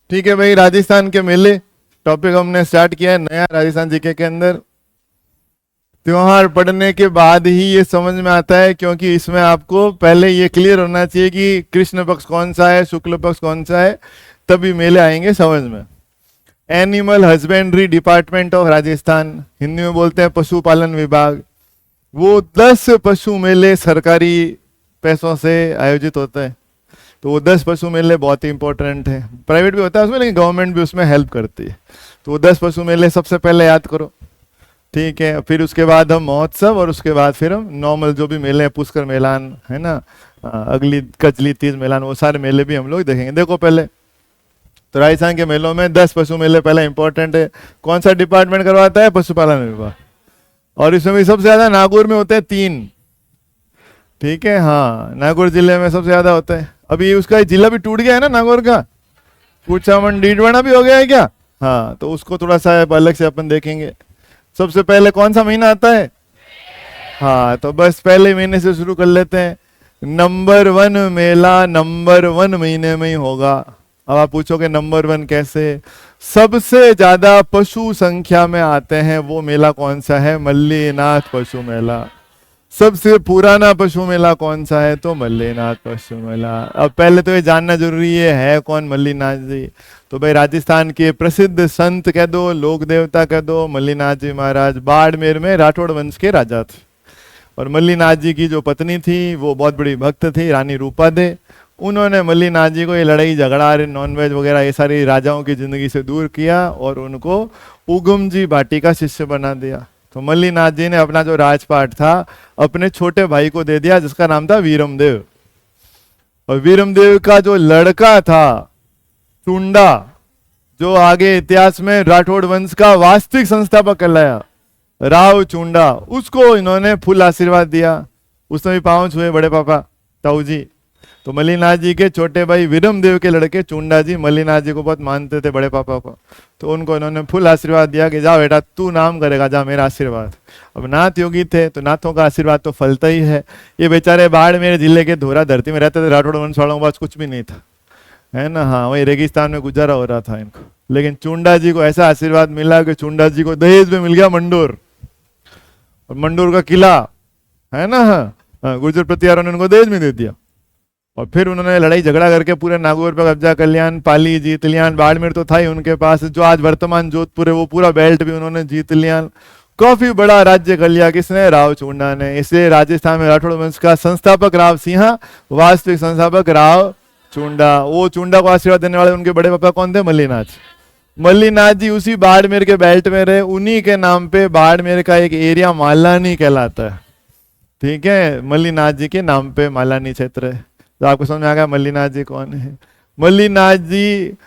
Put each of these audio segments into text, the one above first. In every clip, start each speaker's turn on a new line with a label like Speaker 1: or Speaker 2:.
Speaker 1: ठीक है भाई, राजस्थान के मेले टॉपिक हमने स्टार्ट किया है नया राजस्थान जीके के अंदर। त्योहार पढ़ने के बाद ही ये समझ में आता है, क्योंकि इसमें आपको पहले ये क्लियर होना चाहिए कि कृष्ण पक्ष कौन सा है, शुक्ल पक्ष कौन सा है, तभी मेले आएंगे समझ में। Animal husbandry department of Rajasthan, Hindi में बोलते हैं पशुपालन विभाग, वो 10 पशु मेले सरकारी पैसों से आयोजित होता है। तो वो 10 पशु मेले बहुत ही इंपॉर्टेंट है। प्राइवेट भी होता है उसमें, लेकिन गवर्नमेंट भी उसमें हेल्प करती है। तो वो 10 पशु मेले सबसे पहले याद करो, ठीक है। फिर उसके बाद हम महोत्सव, और उसके बाद फिर हम नॉर्मल जो भी मेले हैं, पुष्कर मेलान है ना, अगली कजली तीज मेलान, वो सारे मेले भी हम लोग देखेंगे। देखो पहले तो राजस्थान के मेलों में 10 पशु मेले पहले इंपॉर्टेंट है। कौन सा डिपार्टमेंट करवाता है? पशुपालन विभाग। और इसमें भी सबसे ज्यादा नागौर में होते हैं 3, ठीक है। हाँ, नागौर जिले में सबसे ज्यादा होता है। अभी उसका जिला भी टूट गया है ना नागौर का, कुचामन डीडवाना भी हो गया है क्या? हाँ, तो उसको थोड़ा सा अलग से अपन देखेंगे। सबसे पहले कौन सा महीना आता है? हाँ, तो बस पहले महीने से शुरू कर लेते हैं। नंबर 1 मेला नंबर 1 महीने में ही होगा। अब आप पूछोगे नंबर 1 कैसे? सबसे ज्यादा पशु संख्या में आते हैं वो मेला कौन सा है? मल्लीनाथ पशु मेला। सबसे पुराना पशु मेला कौन सा है? तो मल्लीनाथ पशु मेला। अब पहले तो ये जानना जरूरी है कौन मल्लीनाथ जी? तो भाई राजस्थान के प्रसिद्ध संत कह दो, लोक देवता कह दो, मल्लीनाथ जी महाराज बाड़मेर में राठौड़ वंश के राजा थे। और मल्लीनाथ जी की जो पत्नी थी वो बहुत बड़ी भक्त थी, रानी रूपा दे। उन्होंने मल्लीनाथ जी को ये लड़ाई झगड़ा, नॉनवेज वगैरह ये सारी राजाओं की जिंदगी से दूर किया और उनको उगम जी भाटी का शिष्य बना दिया। तो मल्लीनाथ जी ने अपना जो राजपाट था अपने छोटे भाई को दे दिया, जिसका नाम था वीरमदेव। और वीरमदेव का जो लड़का था चुंडा, जो आगे इतिहास में राठौड़ वंश का वास्तविक संस्थापक कहलाया, राव चुंडा, उसको इन्होंने फुल आशीर्वाद दिया। उसमें भी पांव छुए बड़े पापा ताऊ जी। तो मल्लीनाथ जी के छोटे भाई विरमदेव के लड़के चुंडा जी मल्लीनाथ जी को बहुत मानते थे, बड़े पापा को। तो उनको इन्होंने फुल आशीर्वाद दिया कि जा बेटा तू नाम करेगा, जा मेरा आशीर्वाद। अब नाथ योगी थे तो नाथों का आशीर्वाद तो फलता ही है। ये बेचारे बाड़मेर जिले के धोरा धरती में रहते थे, राठौड़ वंश वालों के पास कुछ भी नहीं था, है ना। हाँ, वही रेगिस्तान में गुजारा हो रहा था इनको। लेकिन चुंडा जी को ऐसा आशीर्वाद मिला कि चुंडा जी को दहेज में मिल गया मंडोर, और मंडोर का किला, है ना। हाँ, गुर्जर प्रतिहारों ने उनको दहेज में दे दिया। और फिर उन्होंने लड़ाई झगड़ा करके पूरे नागौर पर कब्जा कर लिया, पाली जीत लिया, बाड़मेर तो था ही उनके पास, जो आज वर्तमान जोधपुर है वो पूरा बेल्ट भी उन्होंने जीत लिया। काफी बड़ा राज्य कर लिया किसने? राव चुंडा ने। इसलिए राजस्थान में राठौड़ वंश का संस्थापक राव सिंहा, वास्तविक संस्थापक राव चुंडा। वो चुंडा को आशीर्वाद देने वाले उनके बड़े पापा कौन थे? मल्लीनाथ। मल्लीनाथ जी उसी बाड़मेर के बेल्ट में रहे, उन्हीं के नाम पे बाड़मेर का एक एरिया मालानी कहलाता है, ठीक है। मल्लीनाथ जी के नाम पे मालानी क्षेत्र है। तो आपको समझ में आ गया मल्लीनाथ जी कौन है? मल्लीनाथ जी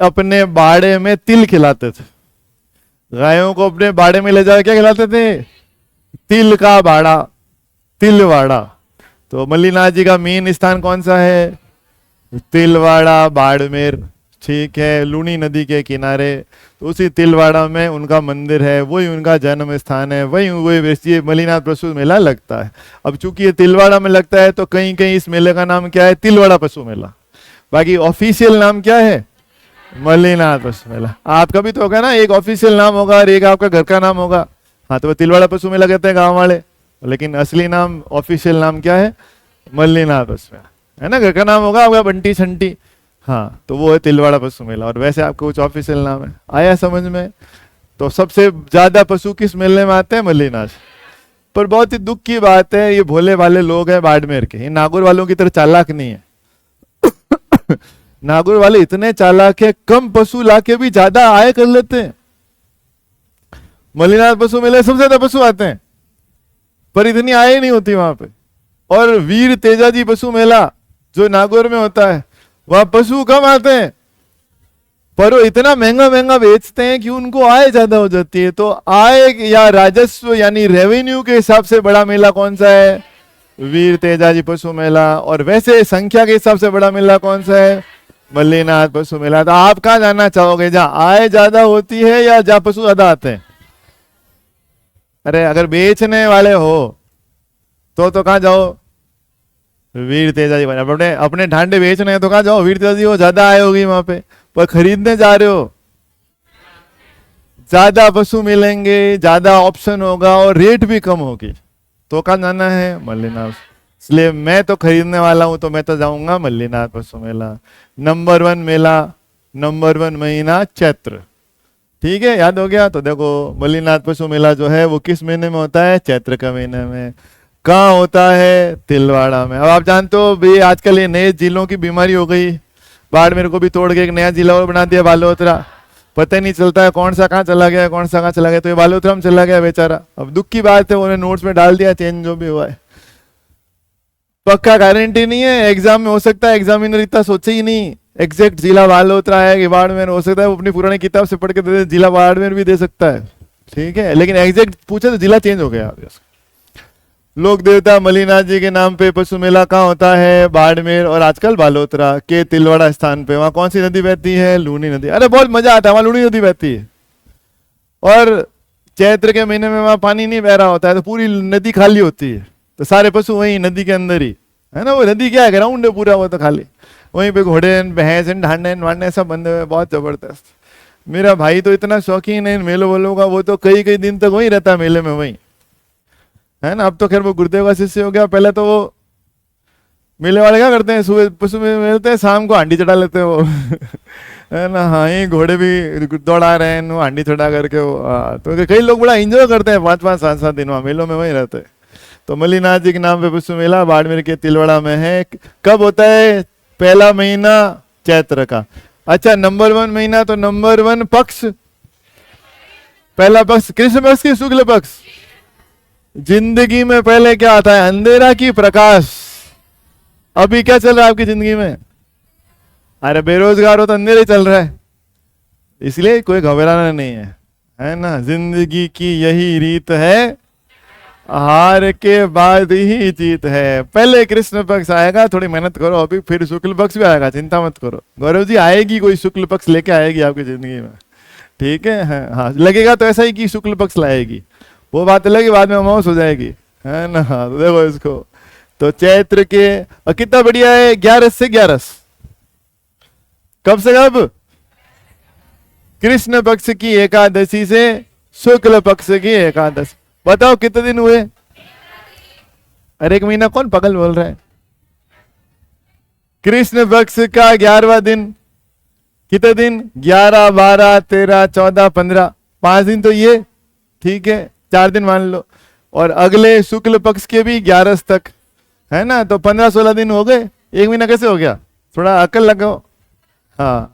Speaker 1: अपने बाड़े में तिल खिलाते थे। गायों को अपने बाड़े में ले जाकर क्या खिलाते थे? तिल का बाड़ा, तिलवाड़ा। तो मल्लीनाथ जी का मेन स्थान कौन सा है? तिलवाड़ा बाड़मेर, ठीक है, लूनी नदी के किनारे। तो उसी तिलवाड़ा में उनका मंदिर है, वही उनका जन्म स्थान है, वही वही मल्लीनाथ पशु मेला लगता है। अब चूंकि ये तिलवाड़ा में लगता है तो कहीं कहीं इस मेले का नाम क्या है? तिलवाड़ा पशु मेला। बाकी ऑफिशियल नाम क्या है? मल्लीनाथ पशु मेला। आपका भी तो होगा ना, एक ऑफिशियल नाम होगा और एक आपका घर का नाम होगा। हाँ, तो वो तिलवाड़ा पशु मेला कहते हैं गाँव वाले, लेकिन असली नाम ऑफिशियल नाम क्या है? मल्लीनाथ पशु मेला, है ना। घर का नाम होगा आपका बंटी छंटी, हाँ, तो वो है तिलवाड़ा पशु मेला। और वैसे आपको कुछ ऑफिशियल नाम है, आया समझ में? तो सबसे ज्यादा पशु किस मेले में आते हैं? मल्लीनाथ। पर बहुत ही दुख की बात है, ये भोले वाले लोग हैं बाड़मेर के, ये नागौर वालों की तरह चालाक नहीं है। नागौर वाले इतने चालाक है, कम पशु लाके भी ज्यादा आय कर लेते हैं। मल्लीनाथ पशु मेले सबसे ज्यादा पशु आते हैं, पर इतनी आय नहीं होती वहां पे। और वीर तेजाजी पशु मेला जो नागौर में होता है, वहां पशु कम आते हैं, पर वो इतना महंगा महंगा बेचते हैं कि उनको आय ज्यादा हो जाती है। तो आय या राजस्व यानी रेवेन्यू के हिसाब से बड़ा मेला कौन सा है? वीर तेजाजी पशु मेला। और वैसे संख्या के हिसाब से बड़ा मेला कौन सा है? मल्लीनाथ पशु मेला। तो आप कहाँ जाना चाहोगे, जहां आय ज्यादा होती है या जहां पशु ज्यादा आते हैं? अरे अगर बेचने वाले हो तो कहाँ जाओ? वीर तेजाजी। अपने अपने ढांडे बेचने हैं तो कहाँ जाओ? वीर तेजाजी हो, ज्यादा आय होगी वहां पे। पर खरीदने जा रहे हो, ज्यादा पशु मिलेंगे, ज्यादा ऑप्शन होगा और रेट भी कम होगी, तो कहाँ जाना है? मल्लीनाथ। इसलिए मैं तो खरीदने वाला हूं, तो मैं तो जाऊंगा मल्लीनाथ पशु मेला। नंबर 1 मेला, नंबर 1 महीना चैत्र। ठीक है, याद हो गया? तो देखो मल्लीनाथ पशु मेला जो है वो किस महीने में होता है? चैत्र के महीने में। कहाँ होता है? तिलवाड़ा में। अब आप जानते हो भाई आजकल ये नए जिलों की बीमारी हो गई, बाड़मेर को भी तोड़ के एक नया जिला और बना दिया, बालोतरा। पता ही नहीं चलता है कौन सा कहाँ चला गया, कौन सा कहाँ चला गया। तो ये बालोतरा में चला गया बेचारा। अब दुख की बात है, उन्होंने नोट्स में डाल दिया चेंज जो भी हुआ है, पक्का गारंटी नहीं है। एग्जाम में हो सकता है एग्जामिनर इतना सोचे ही नहीं एग्जैक्ट जिला बालोतरा है कि बाड़मेर, हो सकता है वो अपनी पुरानी किताब से पढ़ के दे दे, जिला बाड़मेर भी दे सकता है। ठीक है, लेकिन एग्जैक्ट पूछे तो जिला चेंज हो गया। लोक देवता मल्लीनाथ जी के नाम पे पशु मेला कहाँ होता है? बाड़मेर और आजकल बालोतरा के तिलवाड़ा स्थान पे। वहां कौन सी नदी बहती है? लूनी नदी। अरे बहुत मजा आता है, वहां लूनी नदी बहती है। और चैत्र के महीने में वहां पानी नहीं बह रहा होता है, तो पूरी नदी खाली होती है, तो सारे पशु वही नदी के अंदर ही है ना। वो नदी क्या है, ग्राउंड है पूरा, वो तो खाली वहीं पे घोड़े भैंस ढांडे वांडे सब बंधे हुए, बहुत जबरदस्त। मेरा भाई तो इतना शौकीन है इन मेलों वालों का, वो तो कई कई दिन तक वहीं रहता है मेले में, वहीं है ना। अब तो खैर वो गुरुदेव का शिष्य हो गया, पहले तो वो मेले वाले क्या करते हैं, सुबह पशु मिलते हैं, शाम को हांडी चढ़ा लेते हैं वो है ना। हाँ, ये घोड़े भी दौड़ा रहे हैं, वो हांडी चढ़ा करके वो। तो कई लोग बड़ा एंजॉय करते हैं 5-5 7-7 दिन वहाँ मेलों में वहीं रहते हैं। तो मल्लीनाथ जी के नाम पे पशु मेला बाड़मेर के तिलवाड़ा में है। कब होता है? पहला महीना चैत्र का। अच्छा, नंबर 1 महीना, तो नंबर 1 पक्ष, पहला पक्ष कृष्ण पक्ष की शुक्ल पक्ष। जिंदगी में पहले क्या आता है? अंधेरा की प्रकाश। अभी क्या चल रहा है आपकी जिंदगी में? अरे बेरोजगार हो तो अंधेरे चल रहा है, इसलिए कोई घबराना नहीं है ना। जिंदगी की यही रीत है, हार के बाद ही जीत है। पहले कृष्ण पक्ष आएगा, थोड़ी मेहनत करो अभी, फिर शुक्ल पक्ष भी आएगा, चिंता मत करो। गौरव जी, आएगी कोई शुक्ल पक्ष लेके आएगी आपकी जिंदगी में। ठीक है, हाँ लगेगा तो ऐसा ही कि शुक्ल पक्ष लाएगी, वो बात अलग, बाद में अमावस हो जाएगी, है ना। तो देखो इसको, तो चैत्र के, और कितना बढ़िया है, 11 से 11। कब से कब? कृष्ण पक्ष की एकादशी से शुक्ल पक्ष की एकादशी। बताओ कितने दिन हुए? अरे 1 महीना कौन पागल बोल रहा है? कृष्ण पक्ष का 11वां दिन, कितने दिन? 11, 12, 13, 14, 15, 5 दिन तो ये, ठीक है, 4 दिन मान लो, और अगले शुक्ल पक्ष के भी 11 तक, है ना। तो 15-16 दिन हो गए, 1 महीना कैसे हो गया? थोड़ा अकल लगाओ। हाँ,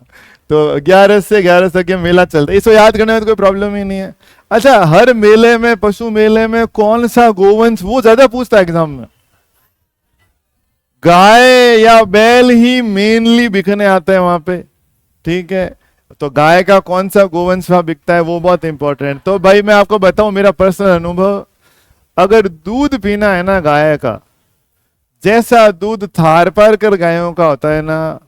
Speaker 1: तो 11 से 11 तक ये मेला चलता है, इसको याद करने में तो कोई प्रॉब्लम ही नहीं है। अच्छा, हर मेले में, पशु मेले में कौन सा गोवंश, वो ज्यादा पूछता है एग्जाम में। गाय या बैल ही मेनली बिकने आते हैं वहां पे, ठीक है। तो गाय का कौन सा गोवंश वहां बिकता है, वो बहुत इंपॉर्टेंट। तो भाई मैं आपको बताऊं मेरा पर्सनल अनुभव, अगर दूध पीना है ना गाय का, जैसा दूध थार पार कर गायों का होता है ना,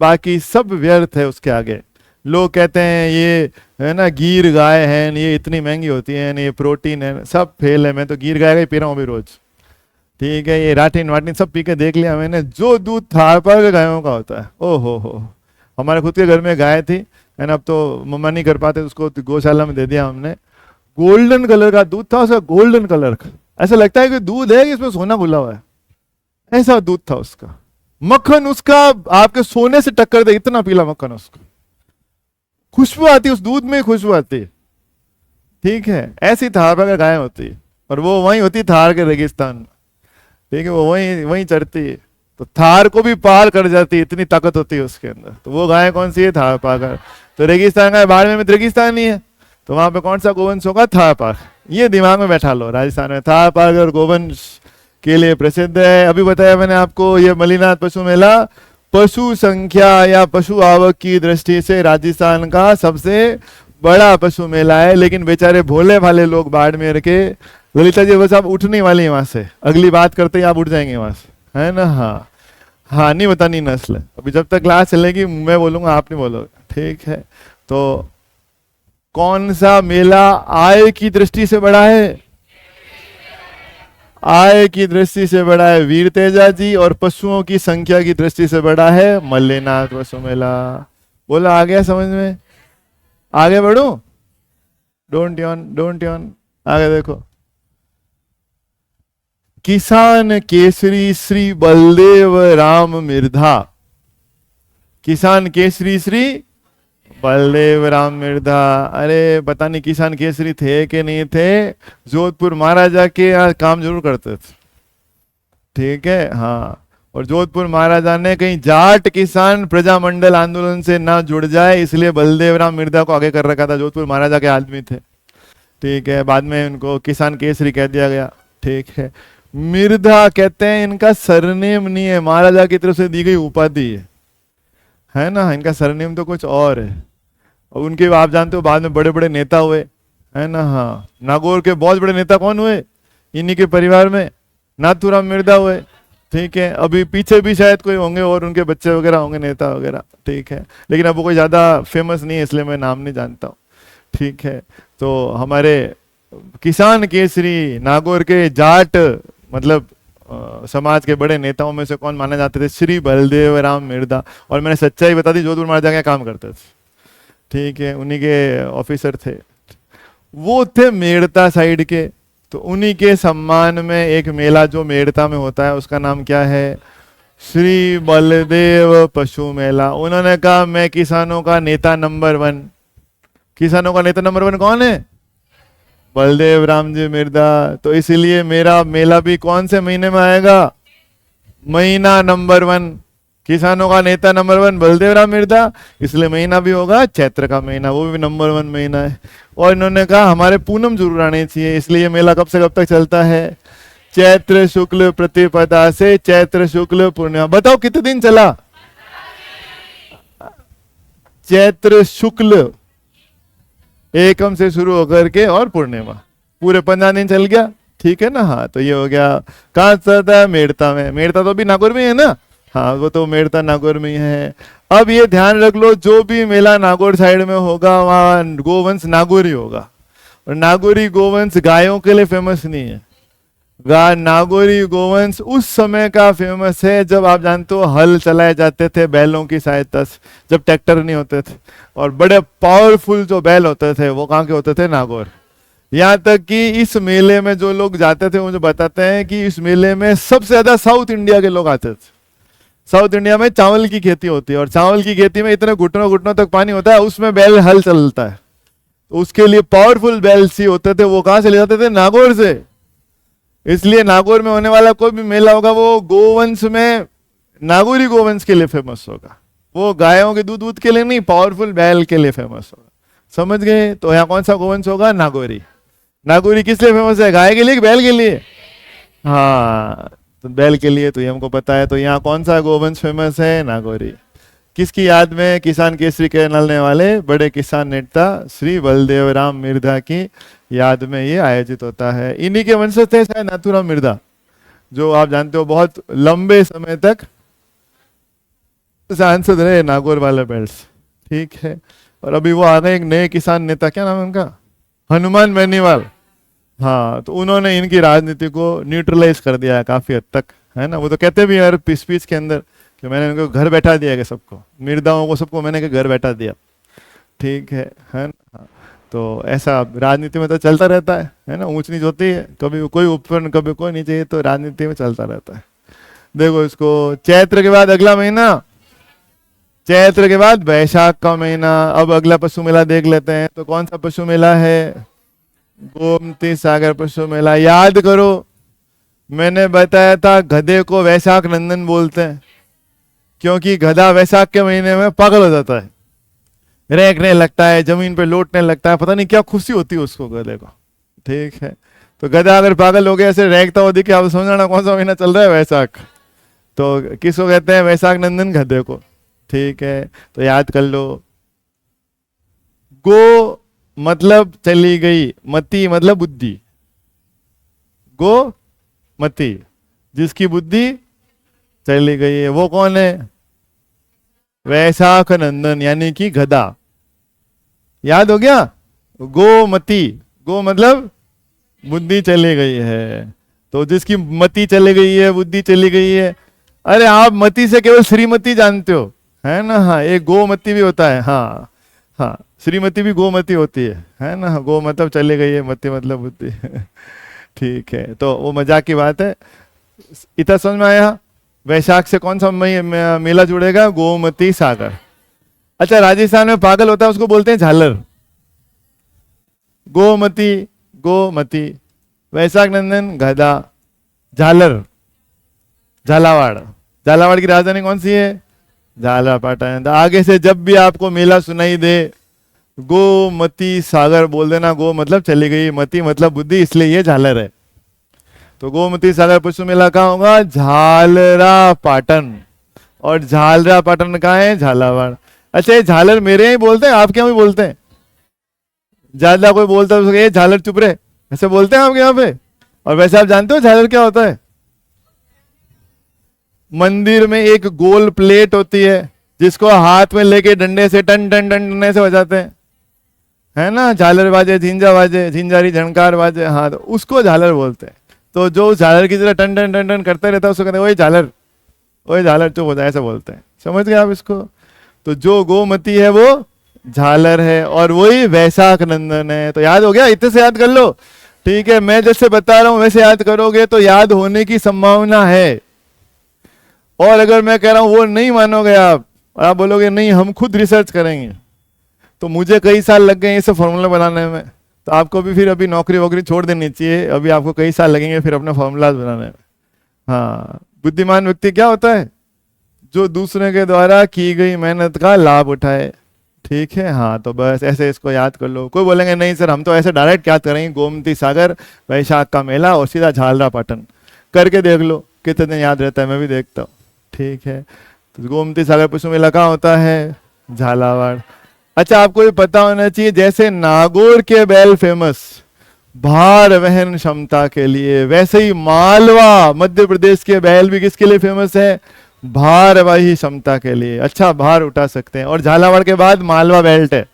Speaker 1: बाकी सब व्यर्थ है उसके आगे। लोग कहते हैं ये है ना गीर गाय है, ये इतनी महंगी होती है, ये प्रोटीन है, सब फेल है। मैं तो गीर गाय का ही पी रहा हूँ अभी रोज, ठीक है। ये राठीन वाटिन सब पी के देख लिया मैंने, जो दूध थार पर गायों का होता है, ओ हो। हमारे खुद के घर में गाय थी, है ना, अब तो मम्मा नहीं कर पाते, उसको गौशाला में दे दिया हमने। गोल्डन कलर का दूध था उसका, गोल्डन कलर का, ऐसा लगता है कि दूध है कि इसमें सोना घुला हुआ है, ऐसा दूध था उसका। मक्खन उसका आपके सोने से टक्कर दे, इतना पीला मक्खन उसका। खुशबू आती उस दूध में, खुशबू आती, ठीक है। ऐसी थार पर गाय होती है, और वो वहीं होती थार के रेगिस्तान में, ठीक है, वो वहीं चढ़ती है, तो थार को भी पार कर जाती है, इतनी ताकत होती है उसके अंदर। तो वो गाय कौन सी है? थार पाकर। तो रेगिस्तान का, बाड़मेर में रेगिस्तान नहीं है, तो वहां पे कौन सा गोवंश होगा? थार पार। ये दिमाग में बैठा लो, राजस्थान में थार पार और गोवंश के लिए प्रसिद्ध है। अभी बताया मैंने आपको, ये मल्लीनाथ पशु मेला पशु संख्या या पशु आवक की दृष्टि से राजस्थान का सबसे बड़ा पशु मेला है। लेकिन बेचारे भोले भाले लोग बाड़मेर के, ललिता जी बस आप उठने वाली हैं वहां से, अगली बात करते ही आप उठ जाएंगे वहां से, है ना। हाँ नहीं बतानी नस्ल, अभी जब तक क्लास चलेगी मैं बोलूंगा, आप नहीं बोलोगे, ठीक है। तो कौन सा मेला आय की दृष्टि से बड़ा है? आय की दृष्टि से बड़ा है वीर तेजा जी, और पशुओं की संख्या की दृष्टि से बड़ा है मल्लीनाथ पशु मेला। बोला आ गया समझ में? आगे बढ़ू? Don't Yon. आगे देखो, किसान केसरी श्री बलदेव राम मिर्धा। किसान केसरी श्री बलदेव राम मिर्धा। अरे पता नहीं किसान केसरी थे कि नहीं थे, जोधपुर महाराजा के यहाँ काम जरूर करते थे, ठीक है। हाँ, और जोधपुर महाराजा ने कहीं जाट किसान प्रजामंडल आंदोलन से ना जुड़ जाए इसलिए बलदेव राम मिर्धा को आगे कर रखा था। जोधपुर महाराजा के आदमी थे, ठीक है। बाद में उनको किसान केसरी कह दिया गया, ठीक है। मिर्धा कहते हैं इनका सरनेम नहीं है, महाराजा की तरफ से दी गई उपाधि है ना। इनका सरनेम तो कुछ और है। और उनके आप जानते हो बाद में बड़े बड़े नेता हुए, है ना। हाँ, नागौर के बहुत बड़े नेता कौन हुए? इन्हीं के परिवार में नाथूराम मिर्धा हुए, ठीक है। अभी पीछे भी शायद कोई होंगे और उनके बच्चे वगैरह होंगे नेता वगैरह, ठीक है। लेकिन अब वो कोई ज्यादा फेमस नहीं है इसलिए मैं नाम नहीं जानता हूँ, ठीक है। तो हमारे किसान केसरी नागौर के जाट मतलब समाज के बड़े नेताओं में से कौन माने जाते थे? श्री बलदेव राम मिर्धा। और मैंने सच्चाई बता दी, जोधपुर महाराजा क्या काम करते थे, ठीक है। उन्हीं के ऑफिसर थे, वो थे मेड़ता साइड के। तो उन्हीं के सम्मान में एक मेला जो मेड़ता में होता है उसका नाम क्या है? श्री बलदेव पशु मेला। उन्होंने कहा मैं किसानों का नेता नंबर 1। किसानों का नेता नंबर 1 कौन है? बलदेव राम जी मिर्धा। तो इसलिए मेरा मेला भी कौन से महीने में आएगा? महीना नंबर 1। किसानों का नेता नंबर 1 बलदेव राम मिर्धा, इसलिए महीना भी होगा चैत्र का महीना, वो भी नंबर 1 महीना है। और इन्होंने कहा हमारे पूनम जरूर आने चाहिए, इसलिए मेला कब से कब तक चलता है? चैत्र शुक्ल प्रतिपदा से चैत्र शुक्ल पूर्णिमा। बताओ कितने दिन चला? चैत्र शुक्ल एकम से शुरू होकर के और पूर्णिमा, पूरे 15 दिन चल गया, ठीक है ना। हाँ, तो ये हो गया। कहाँ चलता है? मेड़ता में। मेड़ता तो भी नागौर में है ना। हाँ, वो तो मेड़ता नागौर में ही है। अब ये ध्यान रख लो, जो भी मेला नागौर साइड में होगा वहां गोवंश नागौरी होगा। और नागौरी गोवंश गायों के लिए फेमस नहीं है। नागौरी गोवंश उस समय का फेमस है जब आप जानते हो हल चलाए जाते थे बैलों की सहायता से, जब ट्रैक्टर नहीं होते थे। और बड़े पावरफुल जो बैल होते थे वो कहाँ के होते थे? नागौर। यहाँ तक कि इस मेले में जो लोग जाते थे मुझे बताते हैं कि इस मेले में सबसे ज्यादा साउथ इंडिया के लोग आते थे। साउथ इंडिया में चावल की खेती होती है और चावल की खेती में इतने घुटनों घुटनों तक पानी होता है, उसमें बैल हल चलता है। तो उसके लिए पावरफुल बैल सी होते थे, वो कहां से ले जाते थे? नागौर से। इसलिए नागौर में होने वाला कोई भी मेला होगा वो गोवंश में नागौरी गोवंश के लिए फेमस होगा। वो गायों के दूध के लिए नहीं, पावरफुल बैल के लिए फेमस होगा। समझ गए? तो यहाँ कौन सा गोवंश होगा? नागौरी। नागौरी किस लिए फेमस है? गाय के लिए कि बैल के लिए? हाँ, तो बैल के लिए, तो ये हमको पता है। तो यहाँ कौन सा गोवंश फेमस है? नागौरी। किसकी याद में? किसान केसरी कहलाने वाले बड़े किसान नेता श्री बलदेव राम मिर्धा की याद में ये आयोजित होता है। इन्हीं के वंशज थे शायद नाथूराम मिर्धा, जो आप जानते हो बहुत लंबे समय तक सांसद रहे नागौर वाले बेल्ट, ठीक है। और अभी वो आ गए एक नए किसान नेता, क्या नाम है उनका? हनुमान बेनीवाल। हाँ, तो उन्होंने इनकी राजनीति को न्यूट्रलाइज कर दिया है काफी हद तक, है ना। वो तो कहते भी यार स्पीच के अंदर कि मैंने उनको घर बैठा दिया है, सबको मिर्धाओं को सबको मैंने घर बैठा दिया, ठीक है ना। तो ऐसा राजनीति में तो चलता रहता है ना। ऊंच नीच होती है, कभी कोई ऊपर कभी कोई नीचे, ये तो राजनीति में चलता रहता है। देखो इसको, चैत्र के बाद अगला महीना, चैत्र के बाद वैशाख का महीना। अब अगला पशु मेला देख लेते हैं। तो कौन सा पशु मेला है? गोमती सागर पशु मेला। याद करो, मैंने बताया था गधे को वैशाख नंदन बोलते हैं क्योंकि गधा वैशाख के महीने में पागल हो जाता है, रेंकने लगता है, जमीन पे लौटने लगता है, पता नहीं क्या खुशी होती है उसको गधे को, ठीक है। तो गधा अगर पागल हो गया ऐसे रेंकता हो दिखे, आप समझना कौन सा महीना चल रहा है? वैशाख। तो किसको कहते हैं? वैशाख नंदन गधे को, ठीक है। तो याद कर लो, गो मतलब चली गई, मती मतलब बुद्धि। गो मती, जिसकी बुद्धि चली गई है वो कौन है? वैशाख नंदन यानी कि गधा। याद हो गया? गोमती, गो मतलब बुद्धि चली गई है। तो जिसकी मति चली गई है, बुद्धि चली गई है। अरे आप मति से केवल श्रीमती जानते हो, है ना। हाँ, एक गोमती भी होता है। हाँ हाँ, श्रीमती भी गोमती होती है ना। गो मतलब चली गई है, मती मतलब बुद्धि। ठीक है, तो वो मजाक की बात है। इतना समझ में आया। वैशाख से कौन सा मेला जुड़ेगा? गोमती सागर। अच्छा, राजस्थान में पागल होता है उसको बोलते हैं झालर। गोमती, गोमती, वैशाख नंदन गधा, झालर, झालावाड़। झालावाड़ की राजधानी कौन सी है? झालापाटन। तो आगे से जब भी आपको मेला सुनाई दे, गोमती सागर बोल देना। गो मतलब चली गई, मती मतलब बुद्धि, इसलिए ये झालर है। तो गोमती सागर पुष्प मेला कहाँ होगा? झालरा पाटन। और झालरा पाटन कहाँ है? झालावाड़। अच्छा, ये झालर मेरे यहाँ ही बोलते हैं, आपके यहाँ भी बोलते हैं? ज्यादा कोई बोलता है तो ये झालर चुप रहे, ऐसे बोलते हैं आपके यहाँ पे? और वैसे आप जानते हो झालर क्या होता है? मंदिर में एक गोल प्लेट होती है जिसको हाथ में लेके डंडे से टन टन टन टन से बजाते हैं, है ना। झालर बाजे, झिंझा बाजे, झिंझारी झनकार बाजे। हाँ, तो उसको झालर बोलते हैं। तो जो झालर की तरह टन टन टन टन करते रहता है उसको कहते हैं वही झालर, वही झालर चुप हो जाए, ऐसे बोलते हैं। समझ गए आप इसको? तो जो गोमती है वो झालर है, और वही वैशाख नंदन है। तो याद हो गया? इतने से याद कर लो। ठीक है, मैं जैसे बता रहा हूं वैसे याद करोगे तो याद होने की संभावना है। और अगर मैं कह रहा हूं वो नहीं मानोगे आप, और आप बोलोगे नहीं हम खुद रिसर्च करेंगे, तो मुझे कई साल लग गए इसे फॉर्मूला बनाने में, तो आपको भी फिर अभी नौकरी वोकरी छोड़ देनी चाहिए। अभी आपको कई साल लगेंगे फिर अपने फॉर्मूलाज बनाने में। हाँ, बुद्धिमान व्यक्ति क्या होता है? जो दूसरे के द्वारा की गई मेहनत का लाभ उठाए। ठीक है, हाँ, तो बस ऐसे इसको याद कर लो। कोई बोलेंगे नहीं सर हम तो ऐसे डायरेक्ट याद करेंगे, गोमती सागर, वैशाख का मेला और सीधा झालरा पाटन। करके देख लो कितने दिन याद रहता है, मैं भी देखता हूँ। ठीक है, तो गोमती सागर पुष्प मेला कहाँ होता है? झालावाड़। अच्छा, आपको ये पता होना चाहिए जैसे नागौर के बैल फेमस भार वहन क्षमता के लिए, वैसे ही मालवा मध्य प्रदेश के बैल भी किसके लिए फेमस है? भारवाही क्षमता के लिए। अच्छा, भार उठा सकते हैं। और झालावाड़ के बाद मालवा बेल्ट है।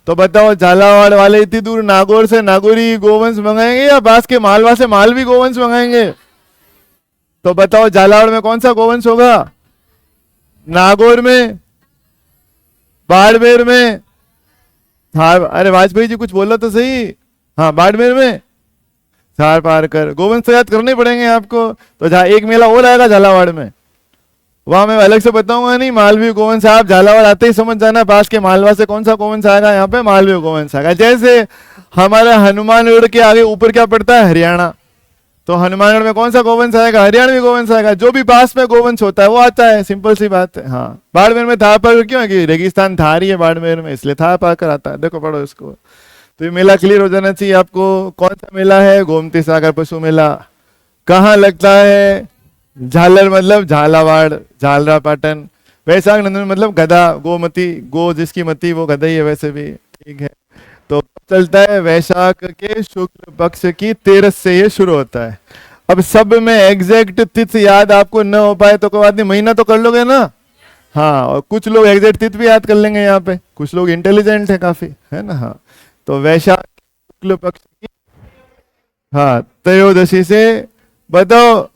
Speaker 1: तो बताओ झालावाड़ वाले इतनी दूर नागौर से नागौरी गोवंश मंगाएंगे या पास के मालवा से मालवी गोवंश मंगाएंगे? तो बताओ झालावाड़ में कौन सा गोवंश होगा? नागौर में, बाड़मेर में। हाँ, अरे वाजपेयी जी कुछ बोलो तो सही। हाँ, बाड़मेर में थार पार कर। गोवंश तो याद करने पड़ेंगे आपको। तो जहाँ एक मेला और आएगा झालावाड़ में, वहां मैं अलग से बताऊंगा नहीं। मालवी गोवंश आप झालावाड़ आते ही समझ जाना, पास के मालवा से कौन सा गोवंश आएगा, यहाँ पे मालवी गोवंश आएगा। जैसे हमारा हनुमानगढ़ के आगे ऊपर क्या पड़ता है? हरियाणा। तो हनुमानगढ़ में कौन सा गोवंश आएगा? हरियाणवी गोवंश आएगा। जो भी पास में गोवंश होता है वो आता है, सिंपल सी बात है। हाँ, बाड़मेर में थार पाकर क्यों है कि रेगिस्तान थारी है बाड़मेर में, इसलिए थार पाकर आता है। देखो पढ़ो इसको। तो ये मेला क्लियर हो जाना चाहिए आपको। कौन सा मेला है? गोमती सागर पशु मेला। कहाँ लगता है? झालर मतलब झालावाड़, झालरा पाटन। वैशाख नंदन मतलब गधा, गोमती, गो जिसकी मती वो गधा ही है वैसे भी। ठीक है, तो चलता है वैशाख के शुक्ल पक्ष की 13 से ये शुरू होता है। अब सब में एग्जैक्ट तिथि याद आपको न हो पाए तो कोई बात नहीं, महीना तो कर लोगे ना। हाँ, और कुछ लोग एग्जैक्ट तिथि भी याद कर लेंगे यहाँ पे, कुछ लोग इंटेलिजेंट है काफी, है ना। हाँ, तो वैशाख शुक्ल पक्ष की, हाँ, त्रयोदशी से। बताओ,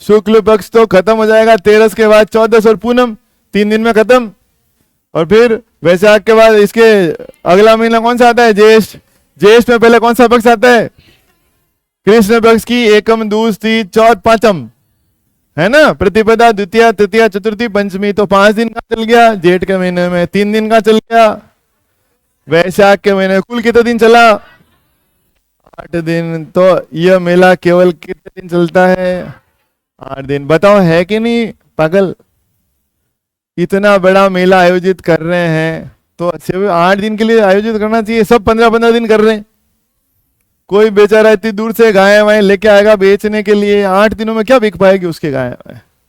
Speaker 1: शुक्ल पक्ष तो खत्म हो जाएगा 13 के बाद 14 और पूनम 3 दिन में खत्म। और फिर वैशाख के बाद इसके अगला महीना कौन सा आता है? ज्येष्ठ। ज्येष्ठ में पहले कौन सा पक्ष आता है? कृष्ण पक्ष की एकम, दूज, तीज, चौथ, पांचम, है ना। प्रतिपदा, द्वितीया, तृतीया, चतुर्थी, पंचमी। तो 5 दिन का चल गया जेठ के महीने में, 3 दिन का चल गया वैशाख के महीने। कुल कितने दिन चला? 8 दिन। तो यह मेला केवल कितने दिन चलता है? 8 दिन। बताओ है कि नहीं पागल? इतना बड़ा मेला आयोजित कर रहे हैं तो 8 दिन के लिए आयोजित करना चाहिए। सब 15-15 दिन कर रहे हैं। कोई बेचारा इतनी दूर से गाय वाय लेके आएगा बेचने के लिए, 8 दिनों में क्या बिक पाएगी उसके गाय?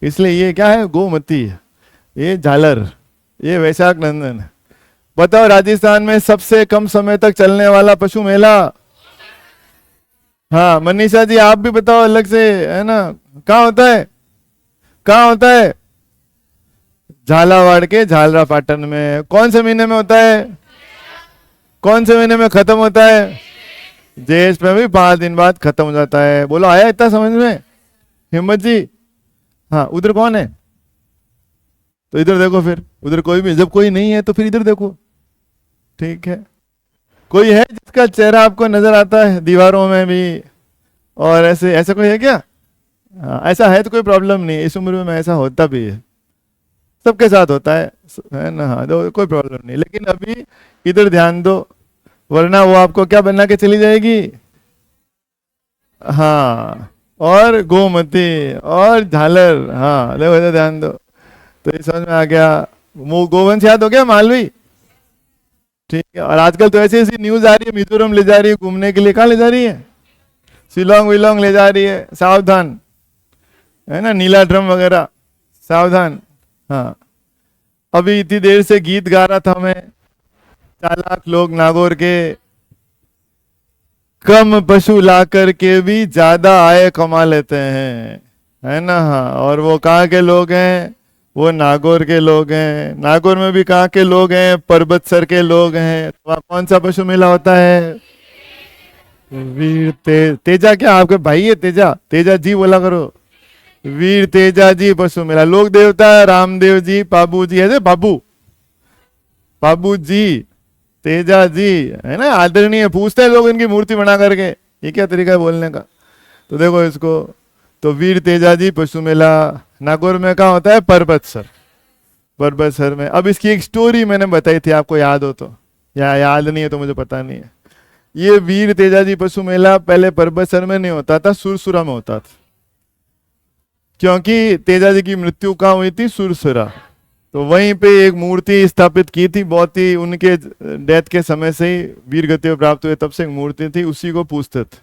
Speaker 1: इसलिए ये क्या है? गोमती, ये झालर, ये वैशाख नंदन। बताओ राजस्थान में सबसे कम समय तक चलने वाला पशु मेला? हाँ, मनीषा जी आप भी बताओ अलग से, है ना। कहाँ होता है? कहाँ होता है? झालावाड़ के झालरा पाटन में। कौन से महीने में होता है? कौन से महीने में खत्म होता है? ज्येष्ठ में भी 5 दिन बाद खत्म हो जाता है। बोलो आया इतना समझ में? हिम्मत जी। हाँ, उधर कौन है? तो इधर देखो, फिर उधर कोई भी, जब कोई नहीं है तो फिर इधर देखो। ठीक है, कोई है जिसका चेहरा आपको नजर आता है दीवारों में भी, और ऐसे ऐसा कोई है क्या? हाँ, ऐसा है तो कोई प्रॉब्लम नहीं है, इस उम्र में ऐसा होता भी है, सबके साथ होता है ना। हाँ, तो कोई प्रॉब्लम नहीं, लेकिन अभी इधर ध्यान दो, वरना वो आपको क्या बना के चली जाएगी। हाँ, और गोमती और झालर। हाँ देखो, इधर ध्यान दो, तो ये समझ में आ गया। वो गोवंश याद हो गया, मालवी। ठीक है, और आजकल तो ऐसी ऐसी न्यूज आ रही है, मिजोरम ले जा रही है घूमने के लिए। कहाँ ले जा रही है? शिलोंग विलोंग ले जा रही है, सावधान, है ना, नीला ड्रम वगैरह, सावधान। हाँ, अभी इतनी देर से गीत गा रहा था मैं, चालाक लोग नागौर के कम पशु ला करके भी ज्यादा आय कमा लेते हैं, है ना। हाँ, और वो कहाँ के लोग हैं? वो नागौर के लोग हैं। नागौर में भी कहाँ के लोग हैं? पर्वतसर के लोग हैं। तो वहाँ कौन सा पशु मेला होता है? वीर तेजा क्या आपके भाई है? तेजा, तेजा जी बोला करो। वीर तेजा जी पशु मेला। लोक देवता रामदेव जी, बाबू जी, ऐसे बाबू, बाबू जी, तेजा जी, है ना, आदरणीय। पूछते हैं लोग इनकी मूर्ति बना करके, ये क्या तरीका है बोलने का। तो देखो इसको, तो वीर तेजा जी पशु मेला नागौर में कहाँ होता है? पर्वतसर, पर्वतसर में। अब इसकी एक स्टोरी मैंने बताई थी, आपको याद हो तो, या याद नहीं है तो मुझे पता नहीं है। ये वीर तेजा जी पशु मेला पहले पर्वतसर में नहीं होता था, सुरसुरा में होता था, क्योंकि तेजा जी की मृत्यु कहाँ हुई थी? सुरसुरा। तो वहीं पे एक मूर्ति स्थापित की थी, बहुत ही उनके डेथ के समय से ही वीर गति प्राप्त हुए, तब से एक मूर्ति थी, उसी को पूजते थे।